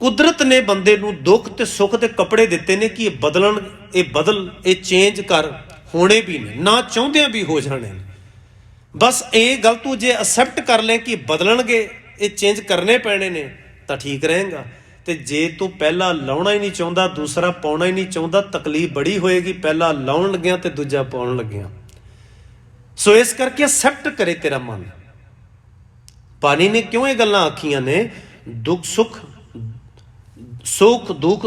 ਕੁਦਰਤ ਨੇ ਬੰਦੇ ਨੂੰ ਦੁੱਖ ਤੇ ਸੁੱਖ ਦੇ ਕੱਪੜੇ ਦਿੱਤੇ ਨੇ ਕਿ ਇਹ ਬਦਲਣ, ਇਹ ਬਦਲ, ਇਹ ਚੇਂਜ ਕਰ, ਹੋਣੇ ਵੀ ਨੇ, ਨਾ ਚਾਹੁੰਦਿਆਂ ਵੀ ਹੋ ਜਾਣੇ ਨੇ। ਬਸ ਇਹ ਗੱਲ ਤੂੰ ਜੇ ਅਸੈਪਟ ਕਰ ਲੈ ਕਿ ਬਦਲਣਗੇ, ਇਹ ਚੇਂਜ ਕਰਨੇ ਪੈਣੇ ਨੇ, ਤਾਂ ਠੀਕ ਰਹੇਗਾ। ਤੇ ਜੇ ਤੂੰ ਪਹਿਲਾ ਲਾਉਣਾ ਹੀ ਨਹੀਂ ਚਾਹੁੰਦਾ, ਦੂਸਰਾ ਪਾਉਣਾ ਹੀ ਨਹੀਂ ਚਾਹੁੰਦਾ, ਤਕਲੀਫ ਬੜੀ ਹੋਏਗੀ। ਪਹਿਲਾ ਲਾਉਣ ਲੱਗਿਆ ਤੇ ਦੂਜਾ ਪਾਉਣ ਲੱਗਿਆ। ਸੋ ਇਸ ਕਰਕੇ ਐਕਸੈਪਟ ਕਰੇ ਤੇਰਾ ਮਨ। ਪਾਣੀ ਨੇ ਕਿਉਂ ਇਹ ਗੱਲਾਂ ਆਖੀਆਂ ਨੇ? ਦੁੱਖ ਸੁੱਖ ਸੁੱਖ ਦੁੱਖ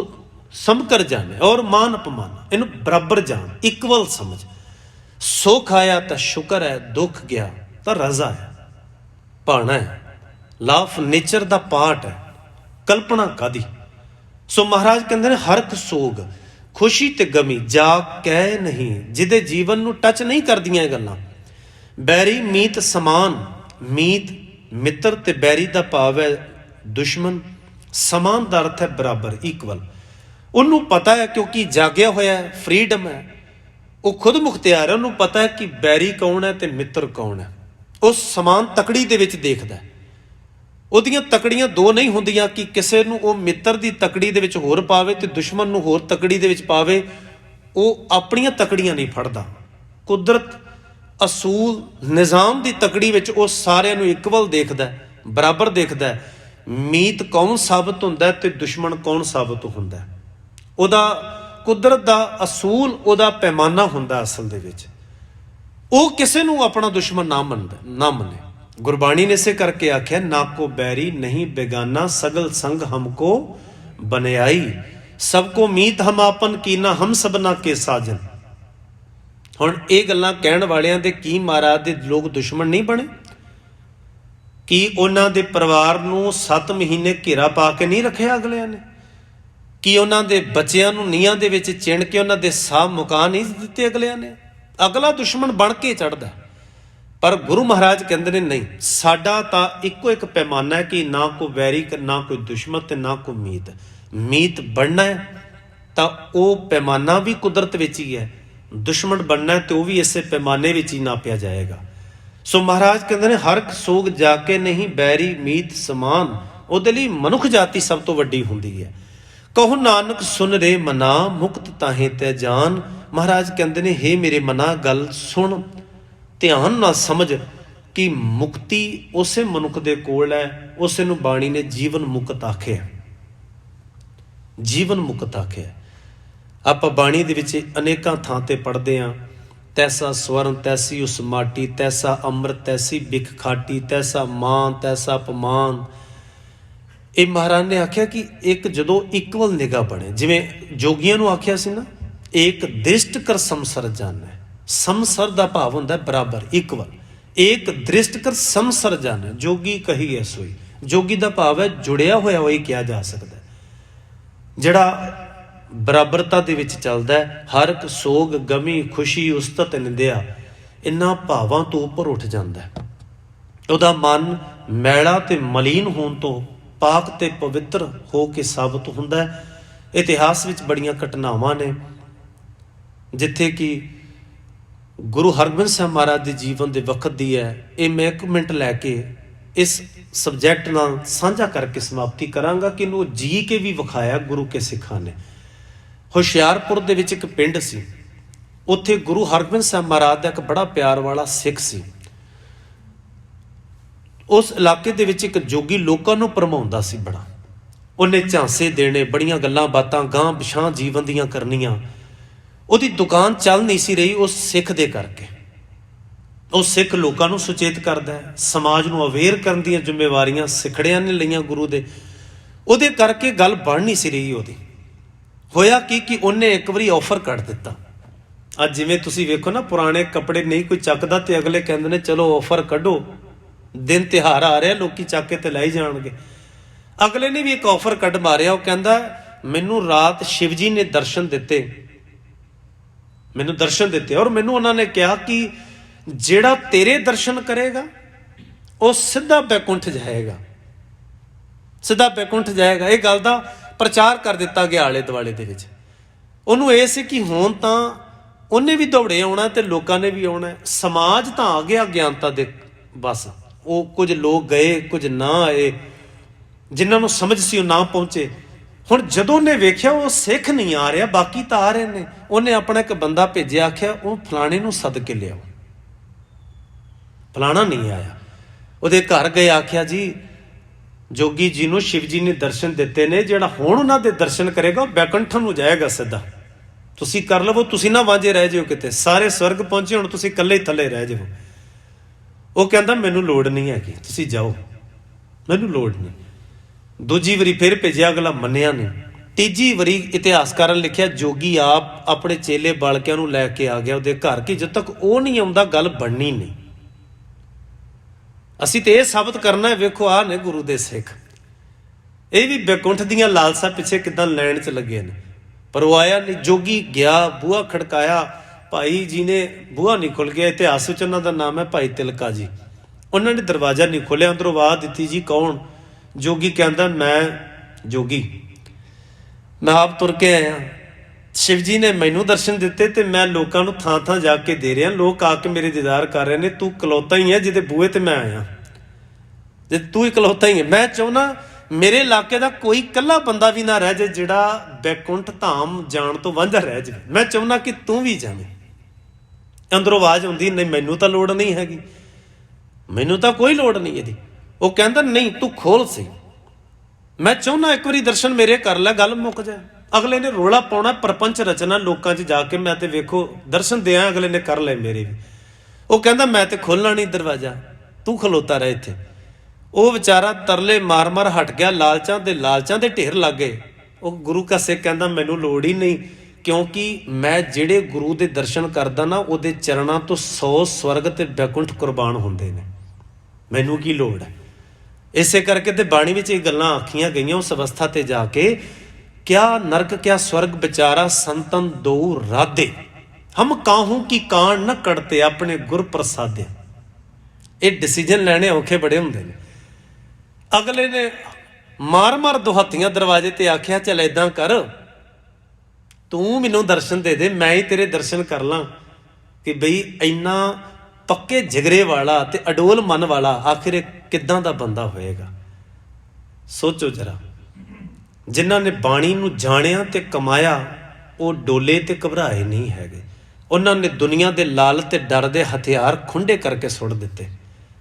ਸਮ ਕਰ ਜਾਣੇ ਔਰ ਮਾਨ ਅਪਮਾਨ, ਇਹਨੂੰ ਬਰਾਬਰ ਜਾਣ, ਇਕਵਲ ਸਮਝ। ਸੁੱਖ ਆਇਆ ਤਾਂ ਸ਼ੁਕਰ ਹੈ, ਦੁੱਖ ਗਿਆ ਤਾਂ ਰਜ਼ਾ ਹੈ, ਭਾਣਾ ਹੈ, law of nature the part ਹੈ, ਕਲਪਨਾ ਕਾਦੀ। ਸੋ ਮਹਾਰਾਜ ਕਹਿੰਦੇ ਨੇ ਹਰਖ ਸੋਗ, ਖੁਸ਼ੀ ਤੇ ਗਮੀ ਜਾ ਕਹਿ ਨਹੀਂ, ਜਿਹਦੇ ਜੀਵਨ ਨੂੰ ਟੱਚ ਨਹੀਂ ਕਰਦੀਆਂ ਇਹ ਗੱਲਾਂ। ਬੈਰੀ ਮੀਤ ਸਮਾਨ, ਮੀਤ ਮਿੱਤਰ ਤੇ ਬੈਰੀ ਦਾ ਭਾਵ ਹੈ ਦੁਸ਼ਮਣ। ਸਮਾਨ ਦਾ ਅਰਥ ਹੈ ਬਰਾਬਰ, ਇਕਵਲ। ਉਹਨੂੰ ਪਤਾ ਹੈ ਕਿਉਂਕਿ ਜਾਗਿਆ ਹੋਇਆ ਹੈ, ਫਰੀਡਮ ਹੈ, ਉਹ ਖੁਦ ਮੁਖਤਿਆਰ ਹੈ, ਉਹਨੂੰ ਪਤਾ ਹੈ ਕਿ ਬੈਰੀ ਕੌਣ ਹੈ ਤੇ ਮਿੱਤਰ ਕੌਣ ਹੈ। ਉਹ ਸਮਾਨ ਤਕੜੀ ਦੇ ਵਿੱਚ ਦੇਖਦਾ। ਉਹਦੀਆਂ ਤਕੜੀਆਂ ਦੋ ਨਹੀਂ ਹੁੰਦੀਆਂ ਕਿ ਕਿਸੇ ਨੂੰ ਉਹ ਮਿੱਤਰ ਦੀ ਤਕੜੀ ਦੇ ਵਿੱਚ ਹੋਰ ਪਾਵੇ ਤੇ ਦੁਸ਼ਮਣ ਨੂੰ ਹੋਰ ਤਕੜੀ ਦੇ ਵਿੱਚ ਪਾਵੇ। ਉਹ ਆਪਣੀਆਂ ਤਕੜੀਆਂ ਨਹੀਂ ਫੜਦਾ। ਕੁਦਰਤ ਅਸੂਲ ਨਿਜ਼ਾਮ ਦੀ ਤਕੜੀ ਵਿੱਚ ਉਹ ਸਾਰਿਆਂ ਨੂੰ ਇਕਵਲ ਦੇਖਦਾ, ਬਰਾਬਰ ਦੇਖਦਾ। ਮੀਤ ਕੌਣ ਸਾਬਤ ਹੁੰਦਾ ਤੇ ਦੁਸ਼ਮਣ ਕੌਣ ਸਾਬਤ ਹੁੰਦਾ। ਉਹਦਾ ਕੁਦਰਤ ਦਾ ਅਸੂਲ, ਉਹਦਾ ਪੈਮਾਨਾ ਹੁੰਦਾ ਅਸਲ ਦੇ ਵਿੱਚ। ਉਹ ਕਿਸੇ ਨੂੰ ਆਪਣਾ ਦੁਸ਼ਮਣ ਨਾ ਮੰਨੇ। ਗੁਰਬਾਣੀ ਨੇ ਇਸੇ ਕਰਕੇ ਆਖਿਆ ਨਾ ਕੋ ਬੈਰੀ ਨਹੀਂ ਬੇਗਾਨਾ, ਸਗਲ ਸੰਗ ਹਮਕੋ ਬਨਿਆਈ, ਸਭ ਕੋ ਮੀਤ ਹਮ ਆਪਨ ਕੀਨਾ, ਹਮ ਸਭਨਾ ਕੇ ਸਾਜਨ। ਹੁਣ ਇਹ ਗੱਲਾਂ ਕਹਿਣ ਵਾਲਿਆਂ ਦੇ ਕੀ ਮਹਾਰਾਜ ਦੇ ਲੋਕ ਦੁਸ਼ਮਣ ਨਹੀਂ ਬਣੇ? ਕੀ ਉਹਨਾਂ ਦੇ ਪਰਿਵਾਰ ਨੂੰ 7 ਮਹੀਨੇ ਘੇਰਾ ਪਾ ਕੇ ਨਹੀਂ ਰੱਖਿਆ ਅਗਲਿਆਂ ਨੇ? ਕੀ ਉਹਨਾਂ ਦੇ ਬੱਚਿਆਂ ਨੂੰ ਨੀਹਾਂ ਦੇ ਵਿੱਚ ਚਿਣ ਕੇ ਉਹਨਾਂ ਦੇ ਸਾਹ ਮੁਕਾ ਨਹੀਂ ਦਿੱਤੇ ਅਗਲਿਆਂ ਨੇ? ਅਗਲਾ ਦੁਸ਼ਮਣ ਬਣ ਕੇ ਚੜ੍ਹਦਾ। ਪਰ ਗੁਰੂ ਮਹਾਰਾਜ ਕਹਿੰਦੇ ਨੇ ਨਹੀਂ, ਸਾਡਾ ਤਾਂ ਇੱਕੋ ਇੱਕ ਪੈਮਾਨਾ ਹੈ ਕਿ ਨਾ ਕੋਈ ਵੈਰੀ, ਨਾ ਕੋਈ ਦੁਸ਼ਮਣ ਤੇ ਨਾ ਕੋਈ ਮੀਤ। ਮੀਤ ਬਣਨਾ ਹੈ ਤਾਂ ਉਹ ਪੈਮਾਨਾ ਵੀ ਕੁਦਰਤ ਵਿੱਚ ਹੀ ਹੈ, ਦੁਸ਼ਮਣ ਬਣਨਾ ਤੇ ਉਹ ਵੀ ਇਸੇ ਪੈਮਾਨੇ ਵਿੱਚ ਹੀ ਨਾਪਿਆ ਜਾਏਗਾ। ਸੋ ਮਹਾਰਾਜ ਕਹਿੰਦੇ ਨੇ ਹਰਖ ਸੋਗ ਜਾ ਕੇ ਨਹੀਂ, ਬੈਰੀ ਮੀਤ ਸਮਾਨ। ਉਹਦੇ ਲਈ ਮਨੁੱਖ ਜਾਤੀ ਸਭ ਤੋਂ ਵੱਡੀ ਹੁੰਦੀ ਹੈ। ਕਹੋ ਨਾਨਕ ਸੁਨ ਰੇ ਮਨਾ, ਮੁਕਤ ਤਾਹੇ ਤੈ ਜਾਨ। ਮਹਾਰਾਜ ਕਹਿੰਦੇ ਨੇ ਹੇ ਮੇਰੇ ਮਨਾ, ਗੱਲ ਸੁਣ, ਧਿਆਨ ਨਾਲ ਸਮਝ ਕਿ ਮੁਕਤੀ ਉਸੇ ਮਨੁੱਖ ਦੇ ਕੋਲ ਹੈ। ਉਸੇ ਨੂੰ ਬਾਣੀ ਨੇ ਜੀਵਨ ਮੁਕਤ ਆਖਿਆ। ਜੀਵਨ ਮੁਕਤ ਆਖਿਆ। ਆਪਾਂ ਬਾਣੀ ਦੇ ਵਿੱਚ ਅਨੇਕਾਂ ਥਾਂ ਤੇ ਪੜ੍ਹਦੇ ਹਾਂ, ਤੈਸਾ ਸਵਰਨ ਤੈਸੀ ਉਸ ਮਾਟੀ, ਤੈਸਾ ਅੰਮ੍ਰਿਤ ਤੈਸੀ ਬਿਖ ਖਾਟੀ, ਤੈਸਾ ਮਾਨ ਤੈਸਾ ਅਪਮਾਨ। ਇਹ ਮਹਾਰਾਜ ਨੇ ਆਖਿਆ ਕਿ ਇੱਕ ਜਦੋਂ ਇਕਵਲ ਨਿਗਾਹ ਬਣੇ, ਜਿਵੇਂ ਜੋਗੀਆਂ ਨੂੰ ਆਖਿਆ ਸੀ ਨਾ, ਏਕ ਦ੍ਰਿਸ਼ਟ ਕਰ ਸੰਸਰ ਜਾਣੈ। ਸੰਸਰ ਦਾ ਭਾਵ ਹੁੰਦਾ ਬਰਾਬਰ, ਇਕਵਲ। ਏਕ ਦ੍ਰਿਸ਼ਟ ਕਰ ਸੰਸਰ ਜਾਣੈ, ਜੋਗੀ ਕਹੀ ਐ ਸੋਈ। ਜੋਗੀ ਦਾ ਭਾਵ ਹੈ ਜੁੜਿਆ ਹੋਇਆ ਹੋਈ ਕਿਹਾ ਜਾ ਸਕਦਾ, ਜਿਹੜਾ ਬਰਾਬਰਤਾ ਦੇ ਵਿੱਚ ਚੱਲਦਾ। ਹਰਕ ਸੋਗ ਗਮੀ ਖੁਸ਼ੀ ਉਸਤਤ ਨਿੰਦਿਆ, ਇਹਨਾਂ ਭਾਵਾਂ ਤੋਂ ਉੱਪਰ ਉੱਠ ਜਾਂਦਾ। ਉਹਦਾ ਮਨ ਮੈਲਾ ਤੇ ਮਲੀਨ ਹੋਣ ਤੋਂ ਪਾਕ ਤੇ ਪਵਿੱਤਰ ਹੋ ਕੇ ਸਾਬਤ ਹੁੰਦਾ। ਇਤਿਹਾਸ ਵਿੱਚ ਬੜੀਆਂ ਘਟਨਾਵਾਂ ਨੇ ਜਿੱਥੇ ਕਿ ਗੁਰੂ ਹਰਗੋਬਿੰਦ ਸਾਹਿਬ ਮਹਾਰਾਜ ਦੇ ਜੀਵਨ ਦੇ ਵਕਤ ਦੀ ਹੈ। ਇਹ ਮੈਂ 1 ਮਿੰਟ ਲੈ ਕੇ ਇਸ ਸਬਜੈਕਟ ਨਾਲ ਸਾਂਝਾ ਕਰਕੇ ਸਮਾਪਤੀ ਕਰਾਂਗਾ ਕਿ ਇਹਨੂੰ ਜੀ ਕੇ ਵੀ ਵਿਖਾਇਆ ਗੁਰੂ ਕੇ ਸਿੱਖਾਂ ਨੇ। ਹੁਸ਼ਿਆਰਪੁਰ ਦੇ ਵਿੱਚ ਇੱਕ ਪਿੰਡ ਸੀ, ਉੱਥੇ ਗੁਰੂ ਹਰਗੋਬਿੰਦ ਸਾਹਿਬ ਮਹਾਰਾਜ ਦਾ ਇੱਕ ਬੜਾ ਪਿਆਰ ਵਾਲਾ ਸਿੱਖ ਸੀ। ਉਸ ਇਲਾਕੇ ਦੇ ਵਿੱਚ ਇੱਕ ਜੋਗੀ ਲੋਕਾਂ ਨੂੰ ਭਰਮਾਉਂਦਾ ਸੀ ਬੜਾ। ਉਹਨੇ ਝਾਂਸੇ ਦੇਣੇ, ਬੜੀਆਂ ਗੱਲਾਂ ਬਾਤਾਂ ਗਾਂਹ ਪਿਛਾਂ ਜੀਵਨ ਦੀਆਂ ਕਰਨੀਆਂ। ਉਹਦੀ ਦੁਕਾਨ ਚੱਲ ਨਹੀਂ ਸੀ ਰਹੀ ਉਸ ਸਿੱਖ ਦੇ ਕਰਕੇ। ਉਹ ਸਿੱਖ ਲੋਕਾਂ ਨੂੰ ਸੁਚੇਤ ਕਰਦਾ ਹੈ, ਸਮਾਜ ਨੂੰ ਅਵੇਅਰ ਕਰਨ ਦੀਆਂ ਜ਼ਿੰਮੇਵਾਰੀਆਂ ਸਿੱਖੜਿਆਂ ਨੇ ਲਈਆਂ ਗੁਰੂ ਦੇ। ਉਹਦੇ ਕਰਕੇ ਗੱਲ ਬਣ ਨਹੀਂ ਸੀ ਰਹੀ ਉਹਦੀ। ਹੋਇਆ ਕਿ ਉਹਨੇ ਇੱਕ ਵਾਰੀ ਆਫਰ ਕੱਢ ਦਿੱਤਾ। ਅੱਜ ਜਿਵੇਂ ਤੁਸੀਂ ਵੇਖੋ ਨਾ, ਪੁਰਾਣੇ ਕੱਪੜੇ ਨਹੀਂ ਕੋਈ ਚੱਕਦਾ ਤੇ ਅਗਲੇ ਕਹਿੰਦੇ ਨੇ ਚਲੋ ਆਫਰ ਕੱਢੋ, ਦਿਨ ਤਿਉਹਾਰ ਆ ਰਿਹਾ, ਲੋਕੀ ਚੱਕ ਕੇ ਤੇ ਲੈ ਹੀ ਜਾਣਗੇ। ਅਗਲੇ ਨੇ ਵੀ ਇੱਕ ਆਫਰ ਕੱਢ ਮਾਰਿਆ। ਉਹ ਕਹਿੰਦਾ ਮੈਨੂੰ ਰਾਤ ਸ਼ਿਵ ਜੀ ਨੇ ਦਰਸ਼ਨ ਦਿੱਤੇ, ਮੈਨੂੰ ਦਰਸ਼ਨ ਦਿੱਤੇ, ਔਰ ਮੈਨੂੰ ਉਹਨਾਂ ਨੇ ਕਿਹਾ ਕਿ ਜਿਹੜਾ ਤੇਰੇ ਦਰਸ਼ਨ ਕਰੇਗਾ ਉਹ ਸਿੱਧਾ ਬੈਕੁੰਠ ਜਾਏਗਾ, ਸਿੱਧਾ ਬੈਕੁੰਠ ਜਾਏਗਾ। ਇਹ ਗੱਲ ਦਾ ਪ੍ਰਚਾਰ ਕਰ ਦਿੱਤਾ ਗਿਆ ਆਲੇ ਦੁਆਲੇ ਦੇ ਵਿੱਚ। ਉਹਨੂੰ ਇਹ ਸੀ ਕਿ ਹੁਣ ਤਾਂ ਉਹਨੇ ਵੀ ਦੌੜੇ ਆਉਣਾ ਤੇ ਲੋਕਾਂ ਨੇ ਵੀ ਆਉਣਾ। ਸਮਾਜ ਤਾਂ ਆ ਗਿਆ ਗਿਆਨਤਾ ਦੇ, ਬਸ ਉਹ ਕੁਝ ਲੋਕ ਗਏ, ਕੁਝ ਨਾ ਆਏ, ਜਿਨ੍ਹਾਂ ਨੂੰ ਸਮਝ ਸੀ ਉਹ ਨਾ ਪਹੁੰਚੇ। ਹੁਣ ਜਦੋਂ ਉਹਨੇ ਵੇਖਿਆ ਉਹ ਸਿੱਖ ਨਹੀਂ ਆ ਰਿਹਾ, ਬਾਕੀ ਤਾਂ ਆ ਰਹੇ ਨੇ, ਉਹਨੇ ਆਪਣਾ ਇੱਕ ਬੰਦਾ ਭੇਜਿਆ, ਆਖਿਆ ਉਹ ਫਲਾਣੇ ਨੂੰ ਸੱਦ ਕੇ ਲਿਆਓ। ਫਲਾਣਾ ਨਹੀਂ ਆਇਆ। ਉਹਦੇ ਘਰ ਗਏ, ਆਖਿਆ ਜੀ ਜੋਗੀ ਜੀ ਨੂੰ ਸ਼ਿਵ ਜੀ ਨੇ ਦਰਸ਼ਨ ਦਿੱਤੇ ਨੇ। ਜਿਹੜਾ ਹੁਣ ਉਹਨਾਂ ਦੇ ਦਰਸ਼ਨ ਕਰੇਗਾ ਉਹ ਬੈਕੁੰਠ ਨੂੰ ਜਾਏਗਾ ਸਿੱਧਾ। ਤੁਸੀਂ ਕਰ ਲਵੋ, ਤੁਸੀਂ ਨਾ ਵਾਂਝੇ ਰਹਿ ਜਿਓ ਕਿਤੇ, ਸਾਰੇ ਸਵਰਗ ਪਹੁੰਚੇ, ਹੁਣ ਤੁਸੀਂ ਇਕੱਲੇ ਹੀ ਥੱਲੇ ਰਹਿ ਜਾਓ। ਉਹ ਕਹਿੰਦਾ ਮੈਨੂੰ ਲੋੜ ਨਹੀਂ ਹੈਗੀ, ਤੁਸੀਂ ਜਾਓ, ਮੈਨੂੰ ਲੋੜ ਨਹੀਂ। ਦੂਜੀ ਵਾਰੀ ਫਿਰ ਭੇਜਿਆ, ਅਗਲਾ ਮੰਨਿਆ ਨਹੀਂ। ਤੀਜੀ ਵਾਰੀ ਇਤਿਹਾਸਕਾਰਾਂ ਨੇ ਲਿਖਿਆ ਜੋਗੀ ਆਪ ਆਪਣੇ ਚੇਲੇ ਬਾਲਕਿਆਂ ਨੂੰ ਲੈ ਕੇ ਆ ਗਿਆ ਉਹਦੇ ਘਰ, ਕਿ ਜਦ ਤੱਕ ਉਹ ਨਹੀਂ ਆਉਂਦਾ ਗੱਲ ਬਣਨੀ ਨਹੀਂ। ਅਸੀਂ ਤੇ ਇਹ ਸਾਬਤ ਕਰਨਾ ਹੈ, ਵੇਖੋ ਆਹ ਨੇ ਗੁਰੂ ਦੇ ਸਿੱਖ, ਇਹ ਵੀ ਬੈਕੁੰਠ ਦੀਆਂ ਲਾਲਸਾ ਪਿੱਛੇ ਕਿੱਦਾਂ ਲੈਣ 'ਚ ਲੱਗੇ ਨੇ। ਪਰ ਉਹ ਆਇਆ ਨਹੀਂ। ਜੋਗੀ ਗਿਆ, ਬੂਹਾ ਖੜਕਾਇਆ, ਭਾਈ ਜੀ ਨੇ ਬੂਹਾ ਨਹੀਂ ਖੁੱਲ ਗਿਆ। ਇਤਿਹਾਸ ਵਿੱਚ ਉਹਨਾਂ ਦਾ ਨਾਮ ਹੈ ਭਾਈ ਤਿਲਕਾ ਜੀ। ਉਹਨਾਂ ਨੇ ਦਰਵਾਜ਼ਾ ਨਹੀਂ ਖੋਲ੍ਹਿਆ, ਅੰਦਰੋਂ ਆਵਾਜ਼ ਦਿੱਤੀ, ਜੀ ਕੌਣ? ਜੋਗੀ ਕਹਿੰਦਾ ਮੈਂ ਜੋਗੀ, ਮੈਂ ਆਪ ਤੁਰ ਕੇ ਆਇਆ। ਸ਼ਿਵ ਜੀ ਨੇ ਮੈਨੂੰ ਦਰਸ਼ਨ ਦਿੱਤੇ ਤੇ ਮੈਂ ਲੋਕਾਂ ਨੂੰ ਥਾਂ ਥਾਂ ਜਾ ਕੇ ਦੇ ਰਿਹਾ। ਲੋਕ ਆ ਕੇ ਮੇਰੇ ਦੀਦਾਰ ਕਰ ਰਹੇ ਨੇ। ਤੂੰ ਇਕਲੌਤਾ ਹੀ ਹੈ ਜਿਹਦੇ ਬੂਹੇ ਤੇ ਮੈਂ ਆਇਆ, ਜੇ ਤੂੰ ਇਕਲੌਤਾ ਹੀ ਹੈ। ਮੈਂ ਚਾਹੁੰਦਾ ਮੇਰੇ ਇਲਾਕੇ ਦਾ ਕੋਈ ਇਕੱਲਾ ਬੰਦਾ ਵੀ ਨਾ ਰਹਿ ਜਾਏ ਜਿਹੜਾ ਬੈਕੁੰਠ ਧਾਮ ਜਾਣ ਤੋਂ ਵਾਂਝਾ ਰਹਿ ਜਾਵੇ। ਮੈਂ ਚਾਹੁੰਦਾ ਕਿ ਤੂੰ ਵੀ ਜਾਵੇਂ। ਅੰਦਰੋਂ ਆਵਾਜ਼ ਆਉਂਦੀ, ਨਹੀਂ ਮੈਨੂੰ ਤਾਂ ਲੋੜ ਨਹੀਂ ਹੈਗੀ, ਮੈਨੂੰ ਤਾਂ ਕੋਈ ਲੋੜ ਨਹੀਂ ਇਹਦੀ। ਉਹ ਕਹਿੰਦਾ ਨਹੀਂ ਤੂੰ ਖੋਲ ਸੀ, ਮੈਂ ਚਾਹੁੰਦਾ ਇੱਕ ਵਾਰੀ ਦਰਸ਼ਨ ਮੇਰੇ ਕਰ ਲੈ, ਗੱਲ ਮੁੱਕ ਜਾਏ। ਅਗਲੇ ਨੇ ਰੋਲਾ ਪਾਉਣਾ, ਪ੍ਰਪੰਚ ਰਚਨਾ ਲੋਕਾਂ 'ਚ ਜਾ ਕੇ, ਮੈਂ ਤੇ ਵੇਖੋ ਦਰਸ਼ਨ ਦਿਆਂ, ਅਗਲੇ ਨੇ ਕਰ ਲਏ ਮੇਰੇ ਵੀ। ਉਹ ਕਹਿੰਦਾ ਮੈਂ ਤੇ ਖੋਲਣਾ ਨਹੀਂ ਦਰਵਾਜ਼ਾ, ਤੂੰ ਖਲੋਤਾ ਰਹਿ ਇੱਥੇ। ਉਹ ਵਿਚਾਰਾ ਤਰਲੇ ਮਾਰ ਮਾਰ ਹਟ ਗਿਆ। ਲਾਲਚਾਂ ਦੇ ਢੇਰ ਲੱਗ ਗਏ। ਉਹ ਗੁਰੂ ਕਾ ਸਿੱਖ ਕਹਿੰਦਾ ਮੈਨੂੰ ਲੋੜ ਹੀ ਨਹੀਂ, ਕਿਉਂਕਿ ਮੈਂ ਜਿਹੜੇ ਗੁਰੂ ਦੇ ਦਰਸ਼ਨ ਕਰਦਾ ਨਾ, ਉਹਦੇ ਚਰਨਾਂ ਤੋਂ 100 ਸਵਰਗ ਤੇ ਬੈਕੁੰਠ ਕੁਰਬਾਨ ਹੁੰਦੇ ਨੇ, ਮੈਨੂੰ ਕੀ ਲੋੜ ਹੈ। ਇਸੇ ਕਰਕੇ ਤੇ ਬਾਣੀ ਵਿੱਚ ਇਹ ਗੱਲਾਂ ਆਖੀਆਂ ਗਈਆਂ ਉਸ ਅਵਸਥਾ ਤੇ ਜਾ ਕੇ, ਕਿਆ ਨਰਕ ਕਿਆ ਸਵਰਗ ਵਿਚਾਰਾ ਸੰਤਨ ਦੋ ਰਾਧੇ, ਹਮ ਕਾਹੂ ਕੀ ਕਾਣ ਨਾ ਕੜਤੇ ਆਪਣੇ ਗੁਰ ਪ੍ਰਸਾਦੇ। ਇਹ ਡਿਸੀਜਨ ਲੈਣੇ ਔਖੇ ਬੜੇ ਹੁੰਦੇ ਨੇ। ਅਗਲੇ ਨੇ ਮਾਰ ਦੁਹੱਥੀਆਂ ਦਰਵਾਜ਼ੇ ਤੇ ਆਖਿਆ, ਚੱਲ ਏਦਾਂ ਕਰ, ਤੂੰ ਮੈਨੂੰ ਦਰਸ਼ਨ ਦੇ ਦੇ, ਮੈਂ ਹੀ ਤੇਰੇ ਦਰਸ਼ਨ ਕਰ ਲਾਂ। ਕਿ ਬਈ ਇੰਨਾ ਪੱਕੇ ਜਿਗਰੇ ਵਾਲਾ ਤੇ ਅਡੋਲ ਮਨ ਵਾਲਾ ਆਖਿਰ ਇਹ ਕਿੱਦਾਂ ਦਾ ਬੰਦਾ ਹੋਏਗਾ। ਸੋਚੋ ਜਰਾ, ਜਿਨ੍ਹਾਂ ਨੇ ਬਾਣੀ ਨੂੰ ਜਾਣਿਆ ਤੇ ਕਮਾਇਆ, ਉਹ ਡੋਲੇ ਤੇ ਘਬਰਾਏ ਨਹੀਂ ਹੈਗੇ। ਉਹਨਾਂ ਨੇ ਦੁਨੀਆ ਦੇ ਲਾਲ ਤੇ ਡਰ ਦੇ ਹਥਿਆਰ ਖੁੰਡੇ ਕਰਕੇ ਸੁੱਟ ਦਿੱਤੇ।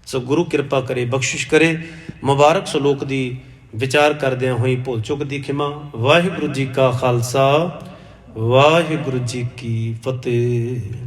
ਸੋ ਗੁਰੂ ਕਿਰਪਾ ਕਰੇ, ਬਖਸ਼ਿਸ਼ ਕਰੇ। ਮੁਬਾਰਕ ਸਲੋਕ ਦੀ ਵਿਚਾਰ ਕਰਦਿਆਂ ਹੋਈ ਭੁੱਲ ਚੁੱਕ ਦੀ ਖਿਮਾ। ਵਾਹਿਗੁਰੂ ਜੀ ਕਾ ਖਾਲਸਾ, ਵਾਹਿਗੁਰੂ ਜੀ ਕੀ ਫਤਿਹ।